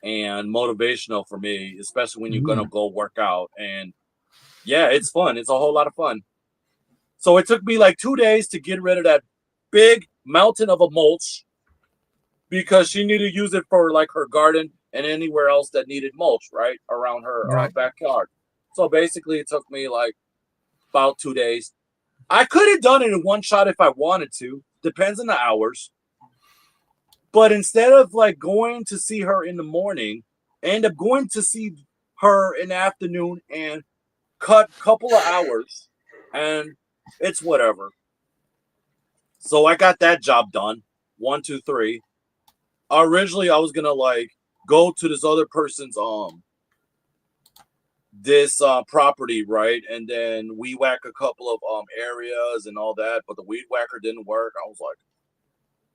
and motivational for me, especially when you're gonna go work out. And yeah, it's fun. It's a whole lot of fun. So it took me like 2 days to get rid of that big mountain of a mulch because she needed to use it for like her garden and anywhere else that needed mulch, right, around her backyard. So basically, it took me like about 2 days. I could have done it in one shot if I wanted to. Depends on the hours. But instead of like going to see her in the morning, I end up going to see her in the afternoon and cut a couple of hours, and it's whatever. So I got that job done. 1, 2, 3. Originally, I was gonna like go to this other person's this property, right, and then weed whack a couple of areas and all that, but the weed whacker didn't work. I was like,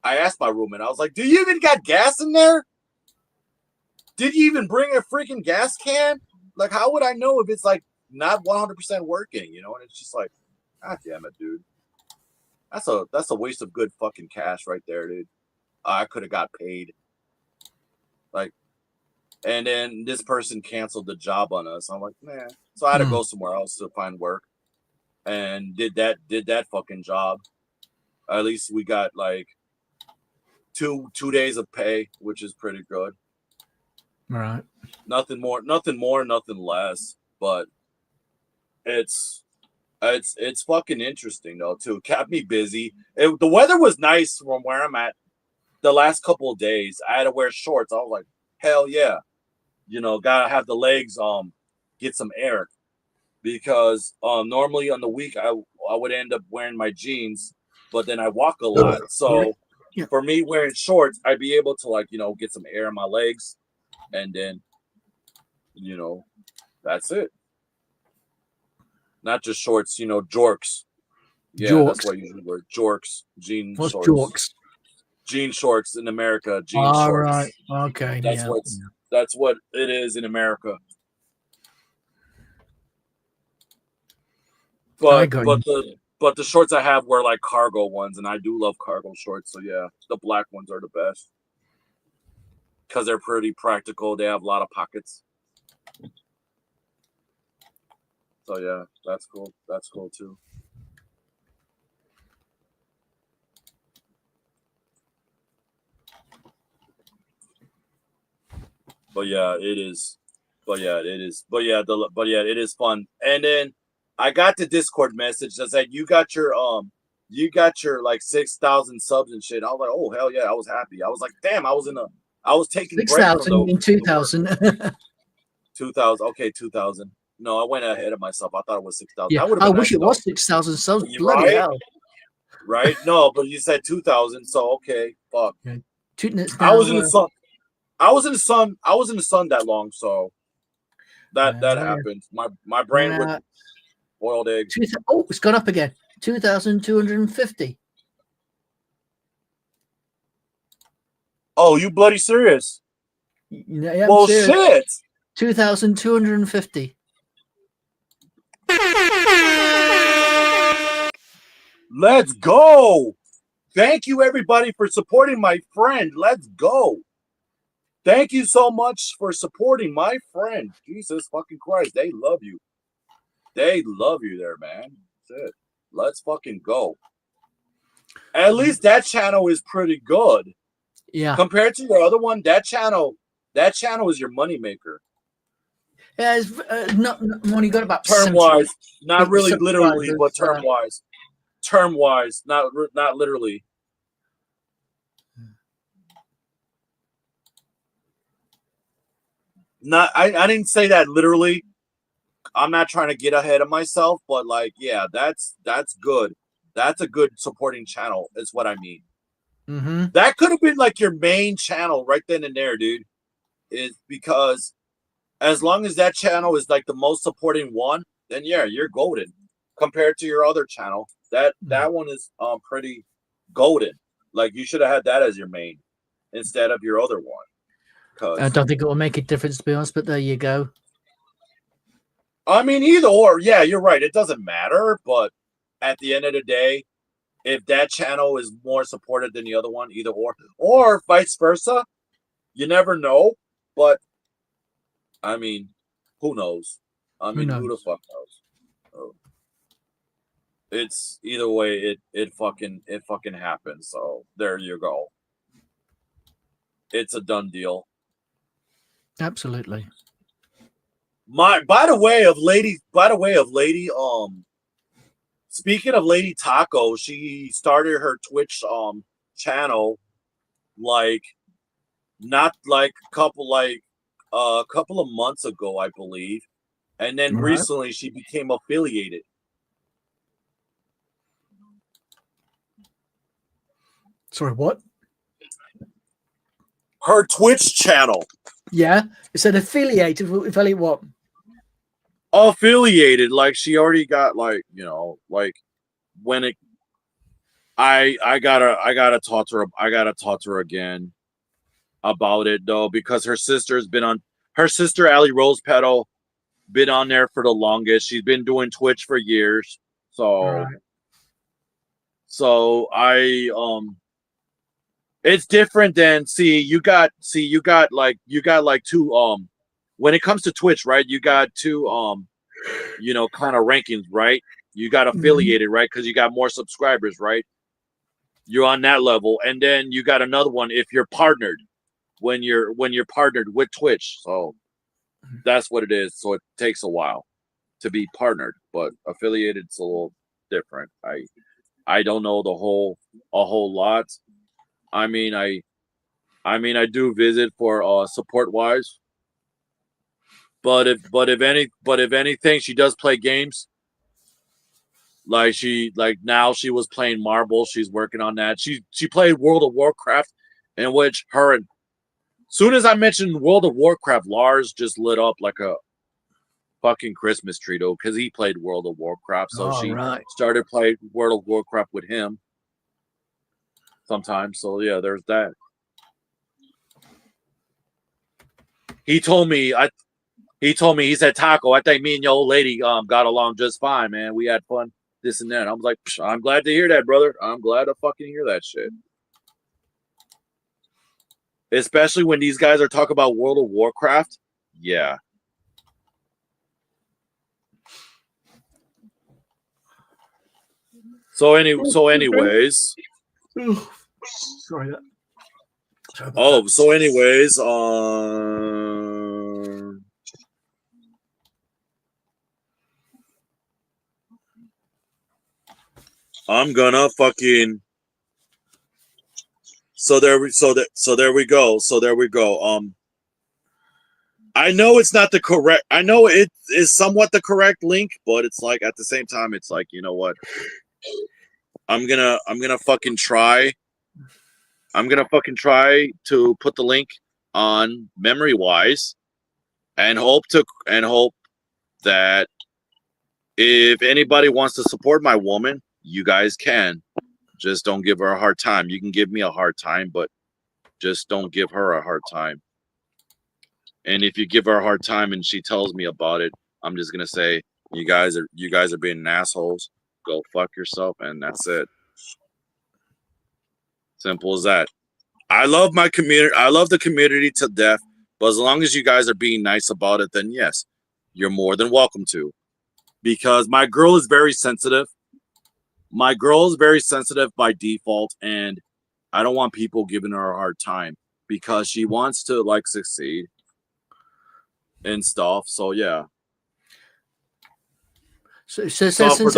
I asked my roommate, I was like, do you even got gas in there? Did you even bring a freaking gas can? Like, how would I know if it's like not 100% working, you know? And it's just like, God damn it, dude. That's a waste of good fucking cash right there, dude. I could have got paid. Like, and then this person canceled the job on us. I'm like, man. So I had to go somewhere else to find work, and did that fucking job. At least we got like two days of pay, which is pretty good. Right. Nothing more, nothing less. But it's fucking interesting though too. It kept me busy. The weather was nice from where I'm at. The last couple of days, I had to wear shorts. I was like, hell yeah, you know, gotta have the legs get some air, because normally on the week I would end up wearing my jeans, but then I walk a lot. So for me wearing shorts, I'd be able to like, you know, get some air in my legs, and then, you know, that's it. Not just shorts, you know, jorks. Yeah, jorks. That's what you usually wear. Jorks, jean What's shorts. Jorks? Jean shorts in America. Jean shorts. Right. Okay. That's what it is in America. But the shorts I have were like cargo ones, and I do love cargo shorts. So yeah, the black ones are the best because they're pretty practical. They have a lot of pockets. So yeah, that's cool. That's cool too. But yeah, it is. But yeah, it is. But yeah, it is fun. And then I got the Discord message that said you got your like 6,000 subs and shit. I was like, oh hell yeah, I was happy. I was like, damn, I was taking 6,000 in 2,000. 2,000. Okay, 2,000. No, I went ahead of myself. I thought it was 6,000. Yeah, I wish it was 6,000 subs. Bloody hell. Right? No, but you said 2,000, so okay, fuck. Yeah. I was in the sun. I was in the sun that long, so that happened. My brain would boiled egg. It's gone up again. 2,250. Oh, you bloody serious? Yeah, well, shit. 2,250. Let's go. Thank you, everybody, for supporting my friend. Let's go. Thank you so much for supporting my friend. Jesus fucking Christ. They love you. They love you there, man. That's it. Let's fucking go. At least that channel is pretty good. Yeah. Compared to your other one, that channel is your moneymaker. Yeah, it's not when you got about term-wise, not really literally, but term-wise. Term-wise, not literally. I didn't say that literally. I'm not trying to get ahead of myself, but like, yeah, that's good. That's a good supporting channel, is what I mean. Mm-hmm. That could have been like your main channel right then and there, dude. Is because as long as that channel is like the most supporting one, then yeah, you're golden. Compared to your other channel, that one is pretty golden. Like you should have had that as your main instead of your other one. I don't think it will make a difference, to be honest, but there you go. I mean, either or, yeah, you're right. It doesn't matter, but at the end of the day, if that channel is more supported than the other one, either or vice versa, you never know. But I mean, who knows? I mean, who the fuck knows? Oh. It's either way, it fucking happens. So there you go. It's a done deal. Absolutely. By the way of lady, speaking of Lady Taco, she started her Twitch channel like not like a couple of months ago, I believe. And then Right. recently she became affiliated. Sorry, what? Her Twitch channel. Yeah, it said affiliated. Affiliate what? Affiliated, like she already got like, you know, like when it I gotta talk to her again about it though, because her sister's been on her sister Allie Rose Petal been on there for the longest. She's been doing Twitch for years. So Right. so I it's different than you got like two when it comes to Twitch, right? You got two you know, kind of rankings, right? You got affiliated, right? Because you got more subscribers, right? You're on that level, and then you got another one if you're partnered when you're partnered with Twitch. So that's what it is. So it takes a while to be partnered, but affiliated's a little different. I don't know a whole lot. I mean I do visit for support wise, but if anything, she does play games. Like now she was playing Marble. She's working on that. She played World of Warcraft, in which her and soon as I mentioned World of Warcraft, Lars just lit up like a fucking Christmas tree though, because he played World of Warcraft. So she Right. started playing World of Warcraft with him sometimes. So yeah, there's that. He told me he said, Taco, I think me and your old lady got along just fine, man. We had fun, this and that. I was like, I'm glad to hear that, brother. I'm glad to fucking hear that shit. Especially when these guys are talking about World of Warcraft. Yeah. So anyways. Sorry. Oh, so anyways, I'm gonna fucking so there we go. I know it's not the correct. I know it is somewhat the correct link, but it's like at the same time, it's like, you know what? I'm gonna fucking try. I'm gonna fucking try to put the link on Memory Wise, and hope that if anybody wants to support my woman, you guys can. Just don't give her a hard time. You can give me a hard time, but just don't give her a hard time. And if you give her a hard time and she tells me about it, I'm just gonna say, you guys are being assholes. Go fuck yourself, and that's it. Simple as that. I love my community. I love the community to death. But as long as you guys are being nice about it, then yes, you're more than welcome to. Because my girl is very sensitive. My girl is very sensitive by default, and I don't want people giving her a hard time because she wants to like succeed and stuff. So yeah. So what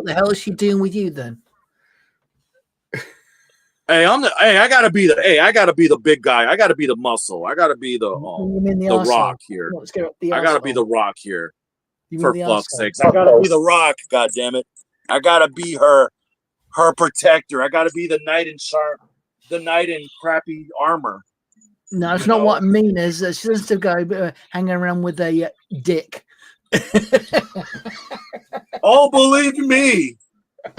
the hell is she doing with you then? Hey, I gotta be the big guy. I gotta be the muscle. I gotta be the rock here. I gotta be the rock here. For fuck's sakes. I gotta be the rock, god damn it. I gotta be her protector. I gotta be the knight in crappy armor. No, it's not what I mean. Is she doesn't still go hanging around with a dick. Oh, believe me.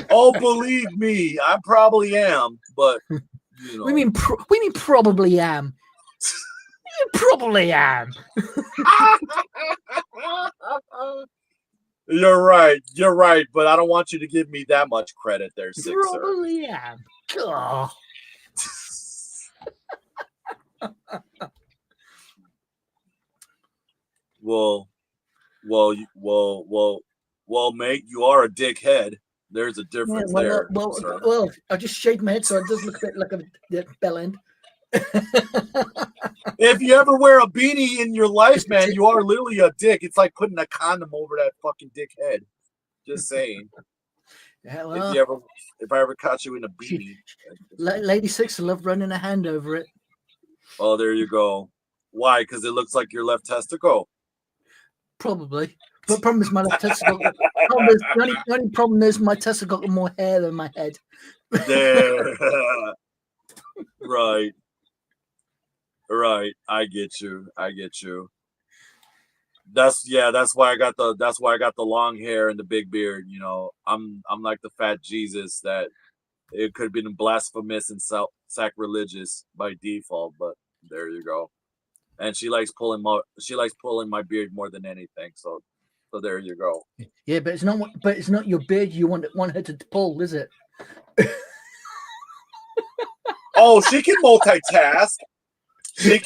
I probably am, but you know. We mean probably am. Probably am. You're right, but I don't want you to give me that much credit there, Sixer. Probably am. Oh. Well, mate, you are a dickhead. There's a difference there. Well, I just shaved my head, so it does look a bit like a bell end. If you ever wear a beanie in your life, man, you are literally a dick. It's like putting a condom over that fucking dick head. Just saying. Yeah, well, if I ever caught you in a beanie. Lady Six love running a hand over it. Oh, there you go. Why? Because it looks like your left testicle. Probably. But problem is my left testicle. The only problem is my testicle got more hair than my head. There. Right. Right. I get you. That's why I got the long hair and the big beard. You know, I'm like the fat Jesus that it could have been blasphemous and sacrilegious by default, but there you go. And she likes pulling my beard more than anything. So there you go. Yeah, but it's not your beard you want her to pull, is it? Oh, she can multitask. She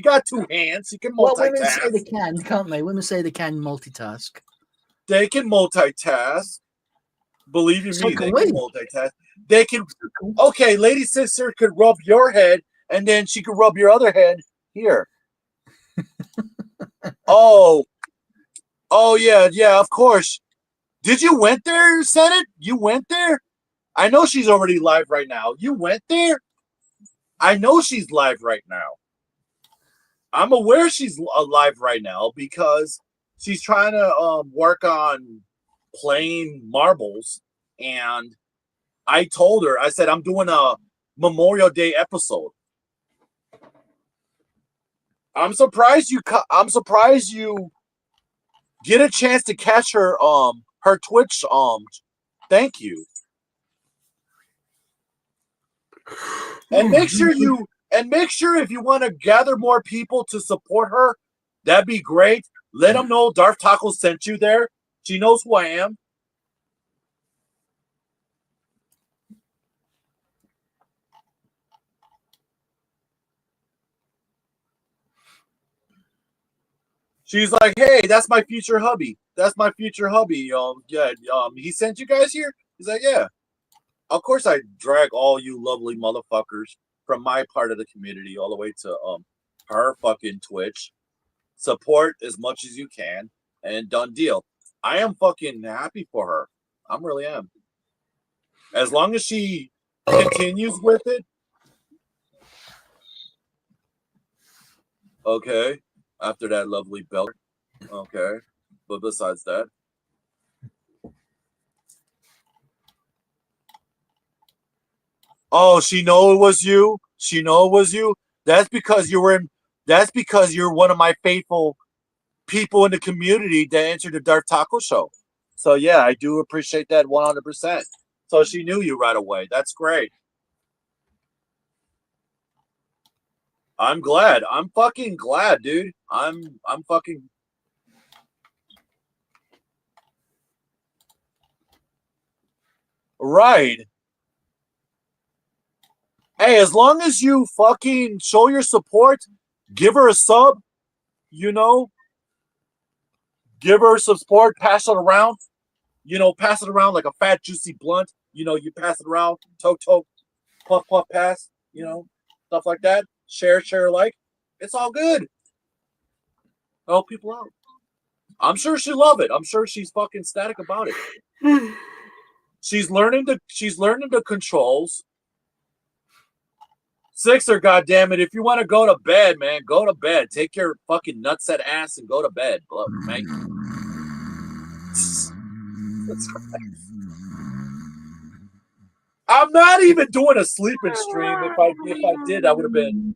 got two hands. She can multitask. Well, women say they can, can't they? Women say they can multitask. They can multitask. Believe you me, they can multitask. They can. Okay, lady sister could rub your head, and then she could rub your other head here. Oh yeah, of course. Did you went there, Senate? You went there? I know she's already live right now. You went there? I know she's live right now. I'm aware she's live right now because she's trying to work on playing marbles. And I told her, I said, I'm doing a Memorial Day episode. I'm surprised you get a chance to catch her Twitch thank you. And make sure if you want to gather more people to support her, that'd be great. Let them know Darth Taco sent you there. She knows who I am. She's like, hey, that's my future hubby. He sent you guys here? He's like, yeah. Of course I drag all you lovely motherfuckers from my part of the community all the way to her fucking Twitch. Support as much as you can and done deal. I am fucking happy for her. I really am. As long as she continues with it. Okay. After that lovely belt. Okay. But besides that. Oh, she know it was you? That's because you're one of my faithful people in the community that entered the Darth Taco Show. So yeah, I do appreciate that 100%. So she knew you right away. That's great. I'm glad. I'm fucking glad, dude. I'm fucking right. Hey, as long as you fucking show your support, give her a sub, give her some support, pass it around, pass it around like a fat, juicy blunt, you pass it around, toke, puff, pass, stuff like that. Share, like. It's all good. Help people out. I'm sure she'll love it. I'm sure she's fucking ecstatic about it. She's learning the controls. Sixer, goddammit, if you want to go to bed, man, go to bed. Take your fucking nutset ass and go to bed. Man. That's crazy. I'm not even doing a sleeping stream. If I did, that would have been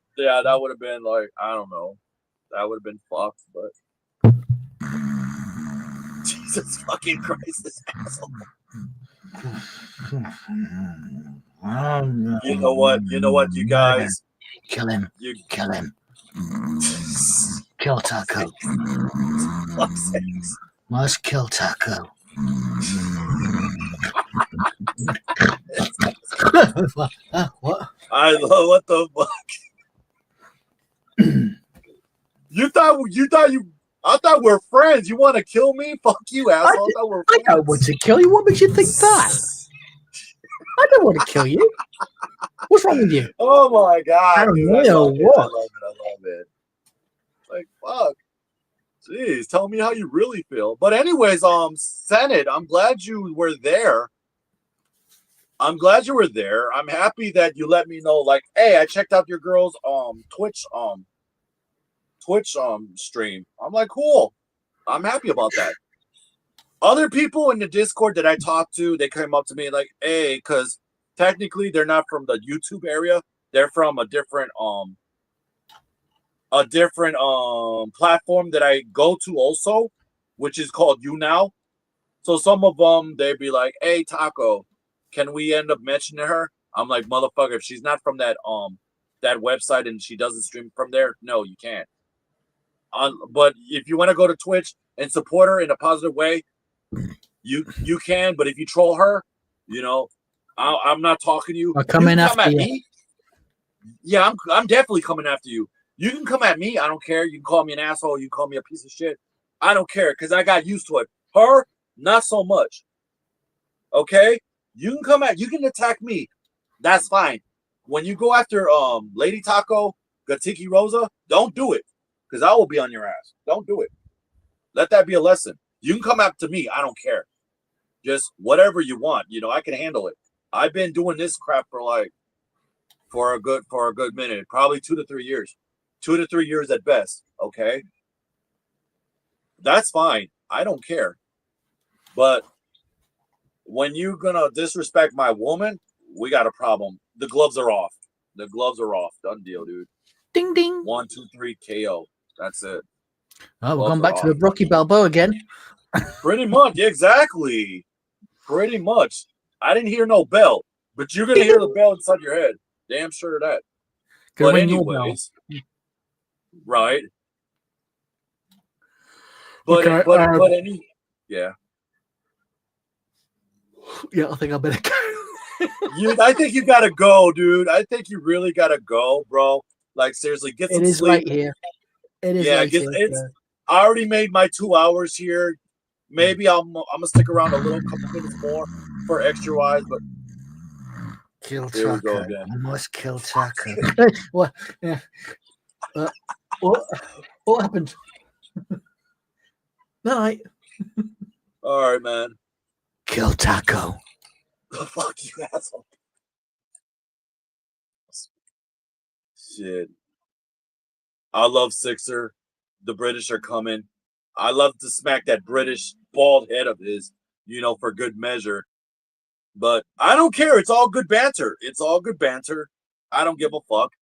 like, I don't know. That would have been fucked, but Jesus fucking Christ, this asshole. You know what, you guys? Kill him. Kill him. Kill Taco. Must kill Taco. What? I love what the fuck. I thought we're friends. You want to kill me? Fuck you, asshole. I don't want to kill you. What makes you think that? I don't want to kill you. What's wrong with you? Oh my god, dude! I Paranoia or love it. I what? love it. I love it. Like fuck. Jeez, tell me how you really feel. But anyways, Senate, I'm glad you were there. I'm glad you were there. I'm happy that you let me know, like, hey, I checked out your girl's Twitch stream. I'm like, cool. I'm happy about that. Other people in the Discord that I talked to, they came up to me like, hey, because technically they're not from the YouTube area. They're from a different platform that I go to also, which is called YouNow. So some of them they'd be like, "Hey, Taco, can we end up mentioning her?" I'm like, "Motherfucker, if she's not from that website and she doesn't stream from there, no, you can't." But if you want to go to Twitch and support her in a positive way, you can. But if you troll her, you know, I'm not talking to you. I'm coming You can come after at you. me. Yeah, I'm definitely coming after you. You can come at me. I don't care. You can call me an asshole. You can call me a piece of shit. I don't care because I got used to it. Her, not so much. Okay? You can attack me. That's fine. When you go after Lady Taco, Gatiki Rosa, don't do it. Because I will be on your ass. Don't do it. Let that be a lesson. You can come after me. I don't care. Just whatever you want. I can handle it. I've been doing this crap for a good minute, probably 2 to 3 years. 2 to 3 years at best. Okay. That's fine. I don't care. But when you're gonna disrespect my woman, we got a problem. The gloves are off. The gloves are off. Done deal, dude. Ding ding. 1, 2, 3 KO. That's it. Oh, we're Gloves going are back to the off. Rocky Balboa again. Pretty much, exactly. Pretty much. I didn't hear no bell, but you're gonna hear the bell inside your head. Damn sure of that. Gonna But ring your bell. anyways, right? But Okay, yeah. Yeah, I think I better go. I think you gotta go, dude. I think you really gotta go, bro. Like seriously, get some It is sleep. late here. It is Yeah, late here. I already made my 2 hours here. Maybe I'm gonna stick around a couple minutes more for extra wise, but Kill here we go Tucker. again. I must kill Tucker. What? Yeah. What happened? Night. All right, man. Kill Taco. Fuck you, asshole. Shit. I love Sixer. The British are coming. I love to smack that British bald head of his, for good measure. But I don't care. It's all good banter. It's all good banter. I don't give a fuck.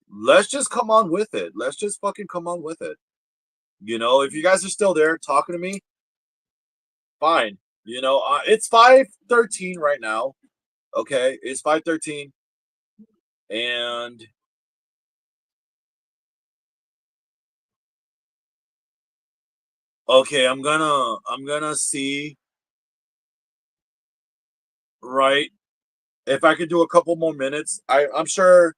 Let's just come on with it. Let's just fucking come on with it. If you guys are still there talking to me, fine. It's 5:13 right now. Okay, it's 5:13, and okay, I'm gonna see, right, if I could do a couple more minutes. I'm sure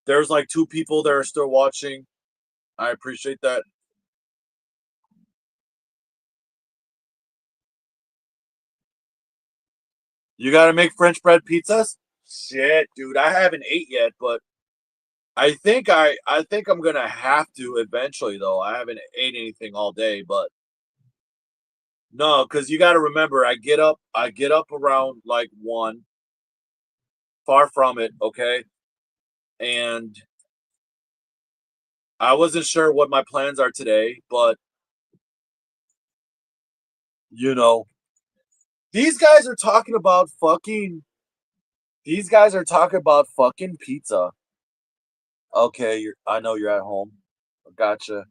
there's like 2 people that are still watching. I appreciate that. You gotta make French bread pizzas? Shit, dude, I haven't ate yet, but I think I'm gonna have to eventually though. I haven't ate anything all day, but no, because you gotta remember I get up around like 1, far from it, okay? And I wasn't sure what my plans are today, but you know, these guys are talking about fucking pizza. Okay, I know you're at home. Gotcha.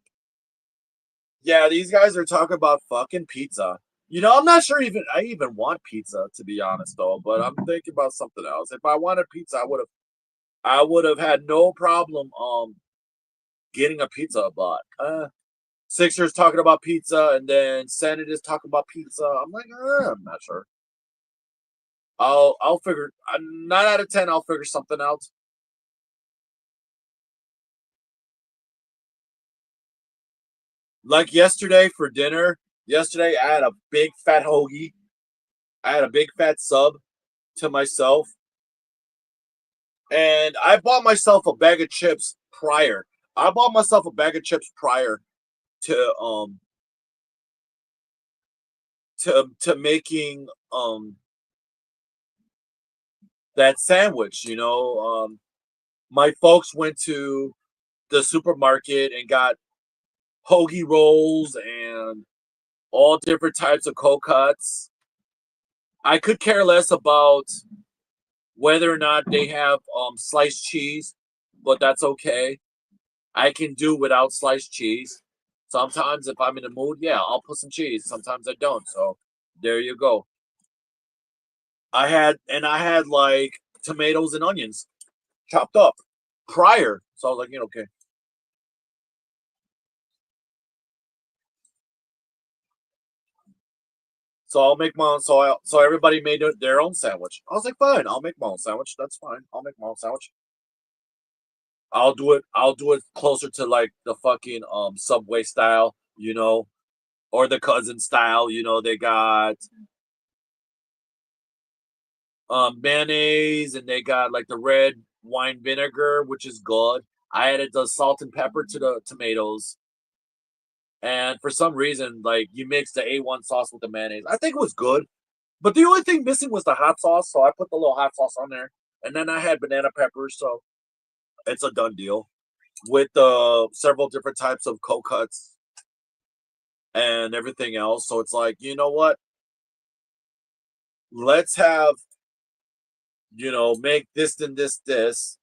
Yeah, these guys are talking about fucking pizza. I'm not sure I even want pizza to be honest though, but I'm thinking about something else. If I wanted pizza, I would have had no problem getting a pizza, but Sixers talking about pizza and then Senate is talking about pizza. I'm like, I'm not sure. I'll figure 9 out of 10 I'll figure something out. Like yesterday for dinner, I had a big fat hoagie. I had a big fat sub. to myself, and I bought myself a bag of chips prior. I bought myself a bag of chips prior to to making that sandwich. My folks went to the supermarket and got hoagie rolls and all different types of cold cuts. I could care less about whether or not they have sliced cheese, but that's okay. I can do without sliced cheese. Sometimes if I'm in the mood, yeah, I'll put some cheese. Sometimes I don't. So there you go. I had like tomatoes and onions chopped up prior. So I was like, okay. So I'll make my own. So everybody made their own sandwich. I was like, fine, I'll make my own sandwich. That's fine. I'll make my own sandwich. I'll do it. I'll do it closer to like the fucking Subway style, or the cousin style. They got mayonnaise and they got like the red wine vinegar, which is good. I added the salt and pepper to the tomatoes. And for some reason, like you mix the A1 sauce with the mayonnaise. I think it was good. But the only thing missing was the hot sauce. So I put the little hot sauce on there. And then I had banana peppers. So it's a done deal with several different types of cold cuts and everything else. So it's like, you know what? Let's have, make this and this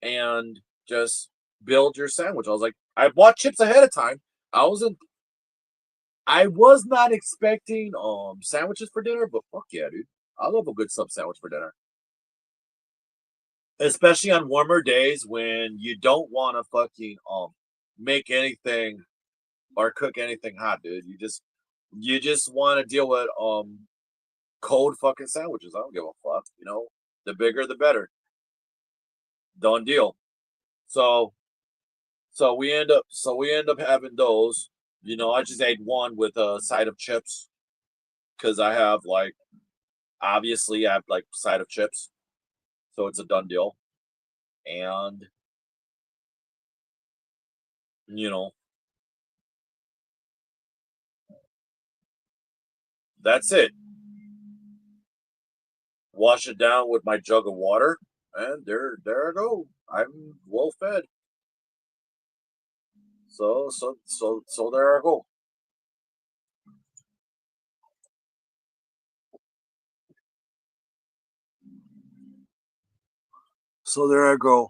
and just build your sandwich. I was like, I bought chips ahead of time. I was not expecting sandwiches for dinner, but fuck yeah, dude. I love a good sub sandwich for dinner. Especially on warmer days when you don't want to fucking make anything or cook anything hot, dude. You just want to deal with cold fucking sandwiches. I don't give a fuck, The bigger the better. Done deal. So we end up having those. I just ate one with a side of chips because I have like obviously I have like side of chips. So it's a done deal. And that's it. Wash it down with my jug of water, and there I go. I'm well fed. So there I go. So there I go.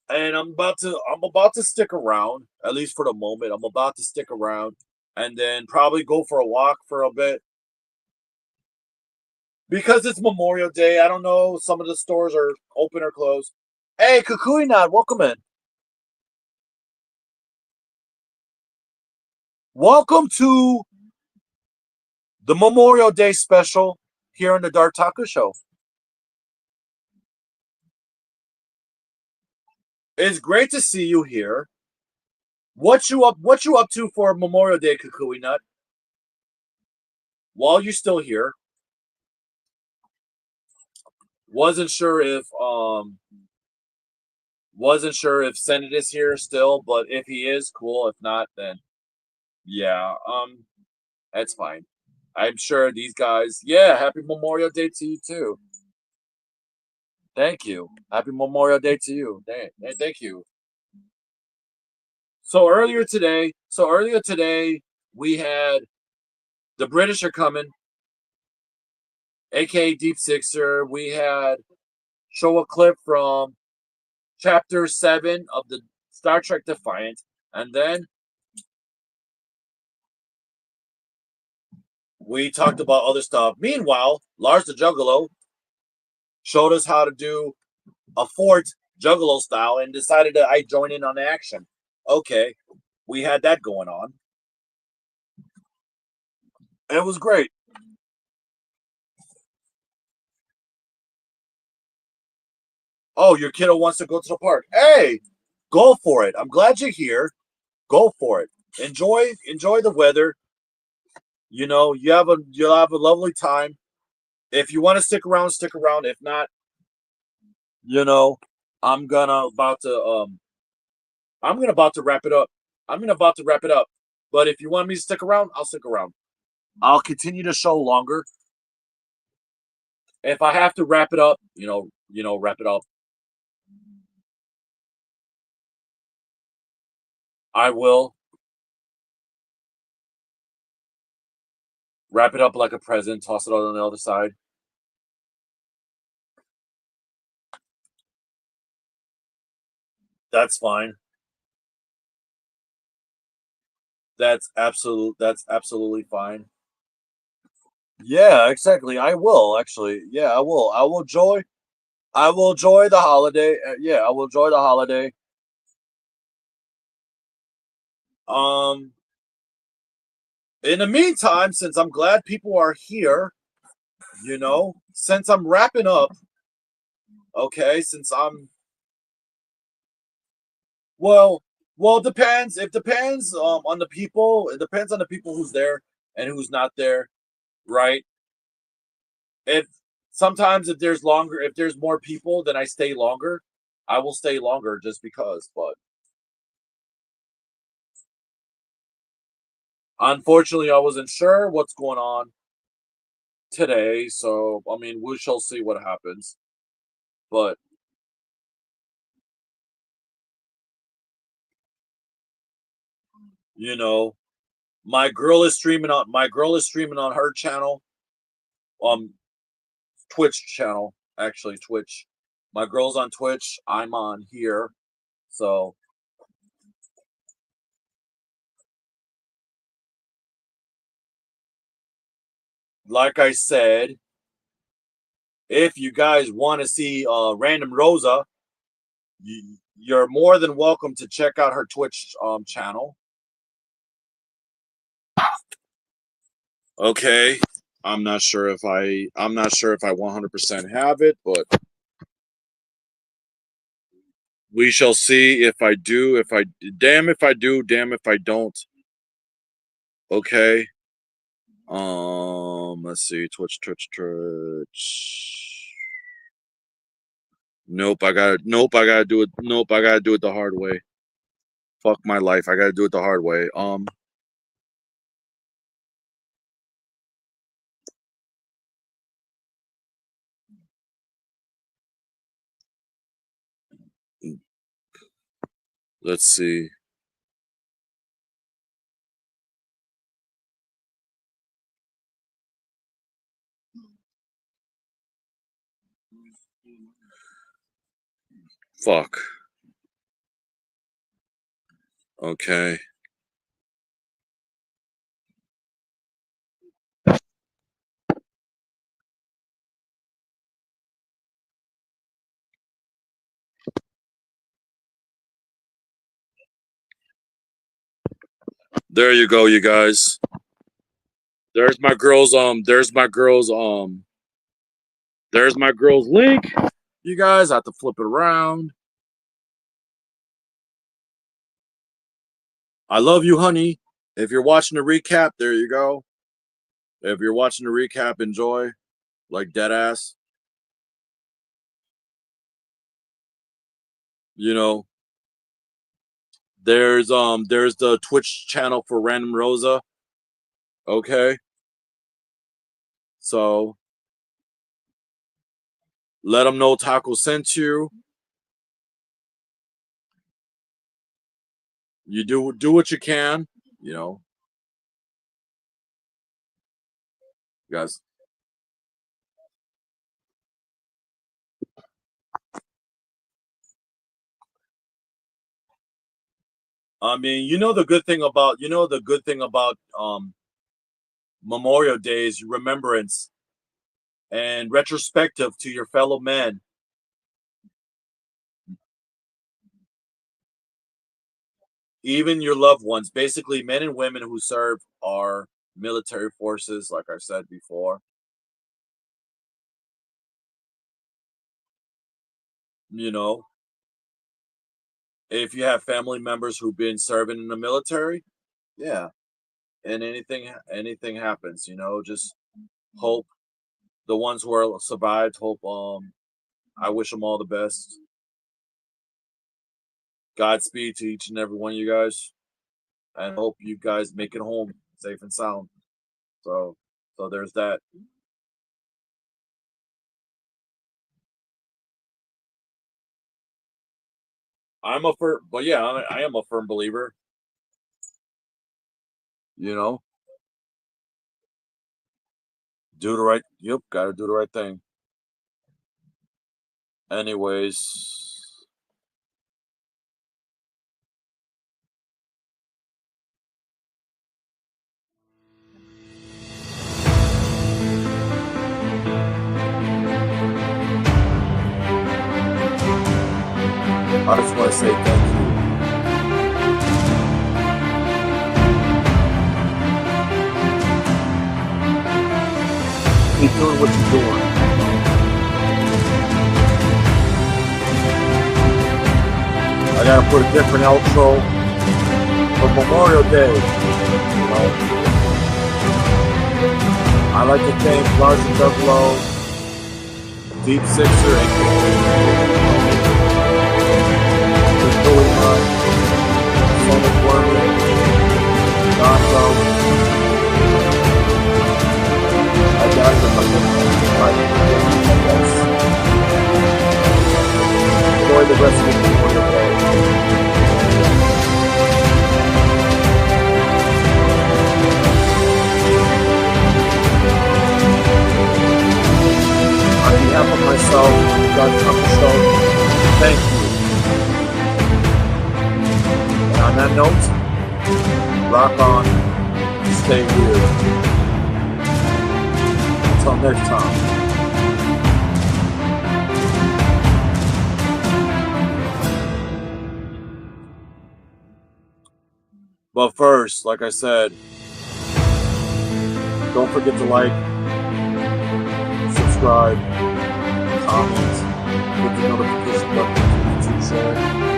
And I'm about to stick around, at least for the moment. I'm about to stick around and then probably go for a walk for a bit. Because it's Memorial Day, I don't know. Some of the stores are open or closed. Hey, Kukui Nod, welcome in. Welcome to the Memorial Day special here on the Dark Taco Show. It's great to see you here. What you up to for Memorial Day, Kukui Nut? While you're still here. Wasn't sure if Senate is here still, but if he is, cool. If not, then yeah, that's fine. I'm sure these guys. Yeah, happy Memorial Day to you too. Thank you. Happy Memorial Day to you. Thank you. So earlier today, we had the British are coming, aka Deep Sixer. We had show a clip from Chapter 7 of the Star Trek Defiant, and then we talked about other stuff. Meanwhile, Lars the Juggalo showed us how to do a fort Juggalo style and decided that I join in on the action. Okay, we had that going on. It was great. Oh, your kiddo wants to go to the park. Hey, go for it. I'm glad you're here. Go for it. Enjoy the weather. You'll have a lovely time. If you want to stick around, stick around. If not, you know, I'm gonna about to I'm gonna about to wrap it up. I'm gonna about to wrap it up. But if you want me to stick around, I'll stick around. I'll continue to show longer. If I have to wrap it up, wrap it up. I will wrap it up like a present, toss it on the other side. That's fine. That's absolutely fine. Yeah, exactly. I will actually. Yeah, I will. I will enjoy the holiday. Yeah, I will enjoy the holiday. Um in the meantime, since I'm glad people are here, since I'm wrapping up, okay, since I'm well, it depends. It depends on the people. It depends on the people who's there and who's not there, right? If sometimes if there's more people, then I stay longer. I will stay longer just because, but unfortunately I wasn't sure what's going on today, so I mean we shall see what happens. But you know, my girl is streaming on her channel, um Twitch channel, actually Twitch. My girl's on Twitch, I'm on here. So like I said, if you guys want to see Random Rosa, you're more than welcome to check out her Twitch channel. Okay. I'm not sure if I 100% have it, but we shall see if I do, damn if I do, damn if I don't. Okay. Let's see. Twitch. Nope, I gotta do it. Nope, I gotta do it the hard way. Fuck my life. I gotta do it the hard way. Let's see. Fuck. Okay. There you go, you guys. There's my girl's there's my girl's link. You guys I have to flip it around. I love you, honey. If you're watching the recap, there you go. If you're watching the recap, enjoy. Like dead ass. You know. There's the Twitch channel for Random Rosa. Okay. So let them know Taco sent you. You do what you can, guys. I mean, the good thing about Memorial Day is remembrance and retrospective to your fellow men. Even your loved ones, basically men and women who serve our military forces, like I said before. You know, if you have family members who've been serving in the military, yeah, and anything happens, just hope the ones who are survived, hope I wish them all the best. Godspeed to each and every one of you guys, and hope you guys make it home safe and sound. So there's that. I am a firm believer. You know, do the right. Yep, gotta do the right thing. Anyways, I just want to say thank you. Keep doing what you're doing. I gotta put a different outro for Memorial Day. You know, I like to thank Larson Douglow, Deep Sixer, and Billy Hunt, Sonic Wormy, Darth. I got the enjoy the rest of the Memorial Day. On behalf of myself and the God Trump Show, thank you. And on that note, rock on, stay weird. Until next time. But first, like I said, don't forget to like, subscribe, comment, hit the notification button for YouTube share.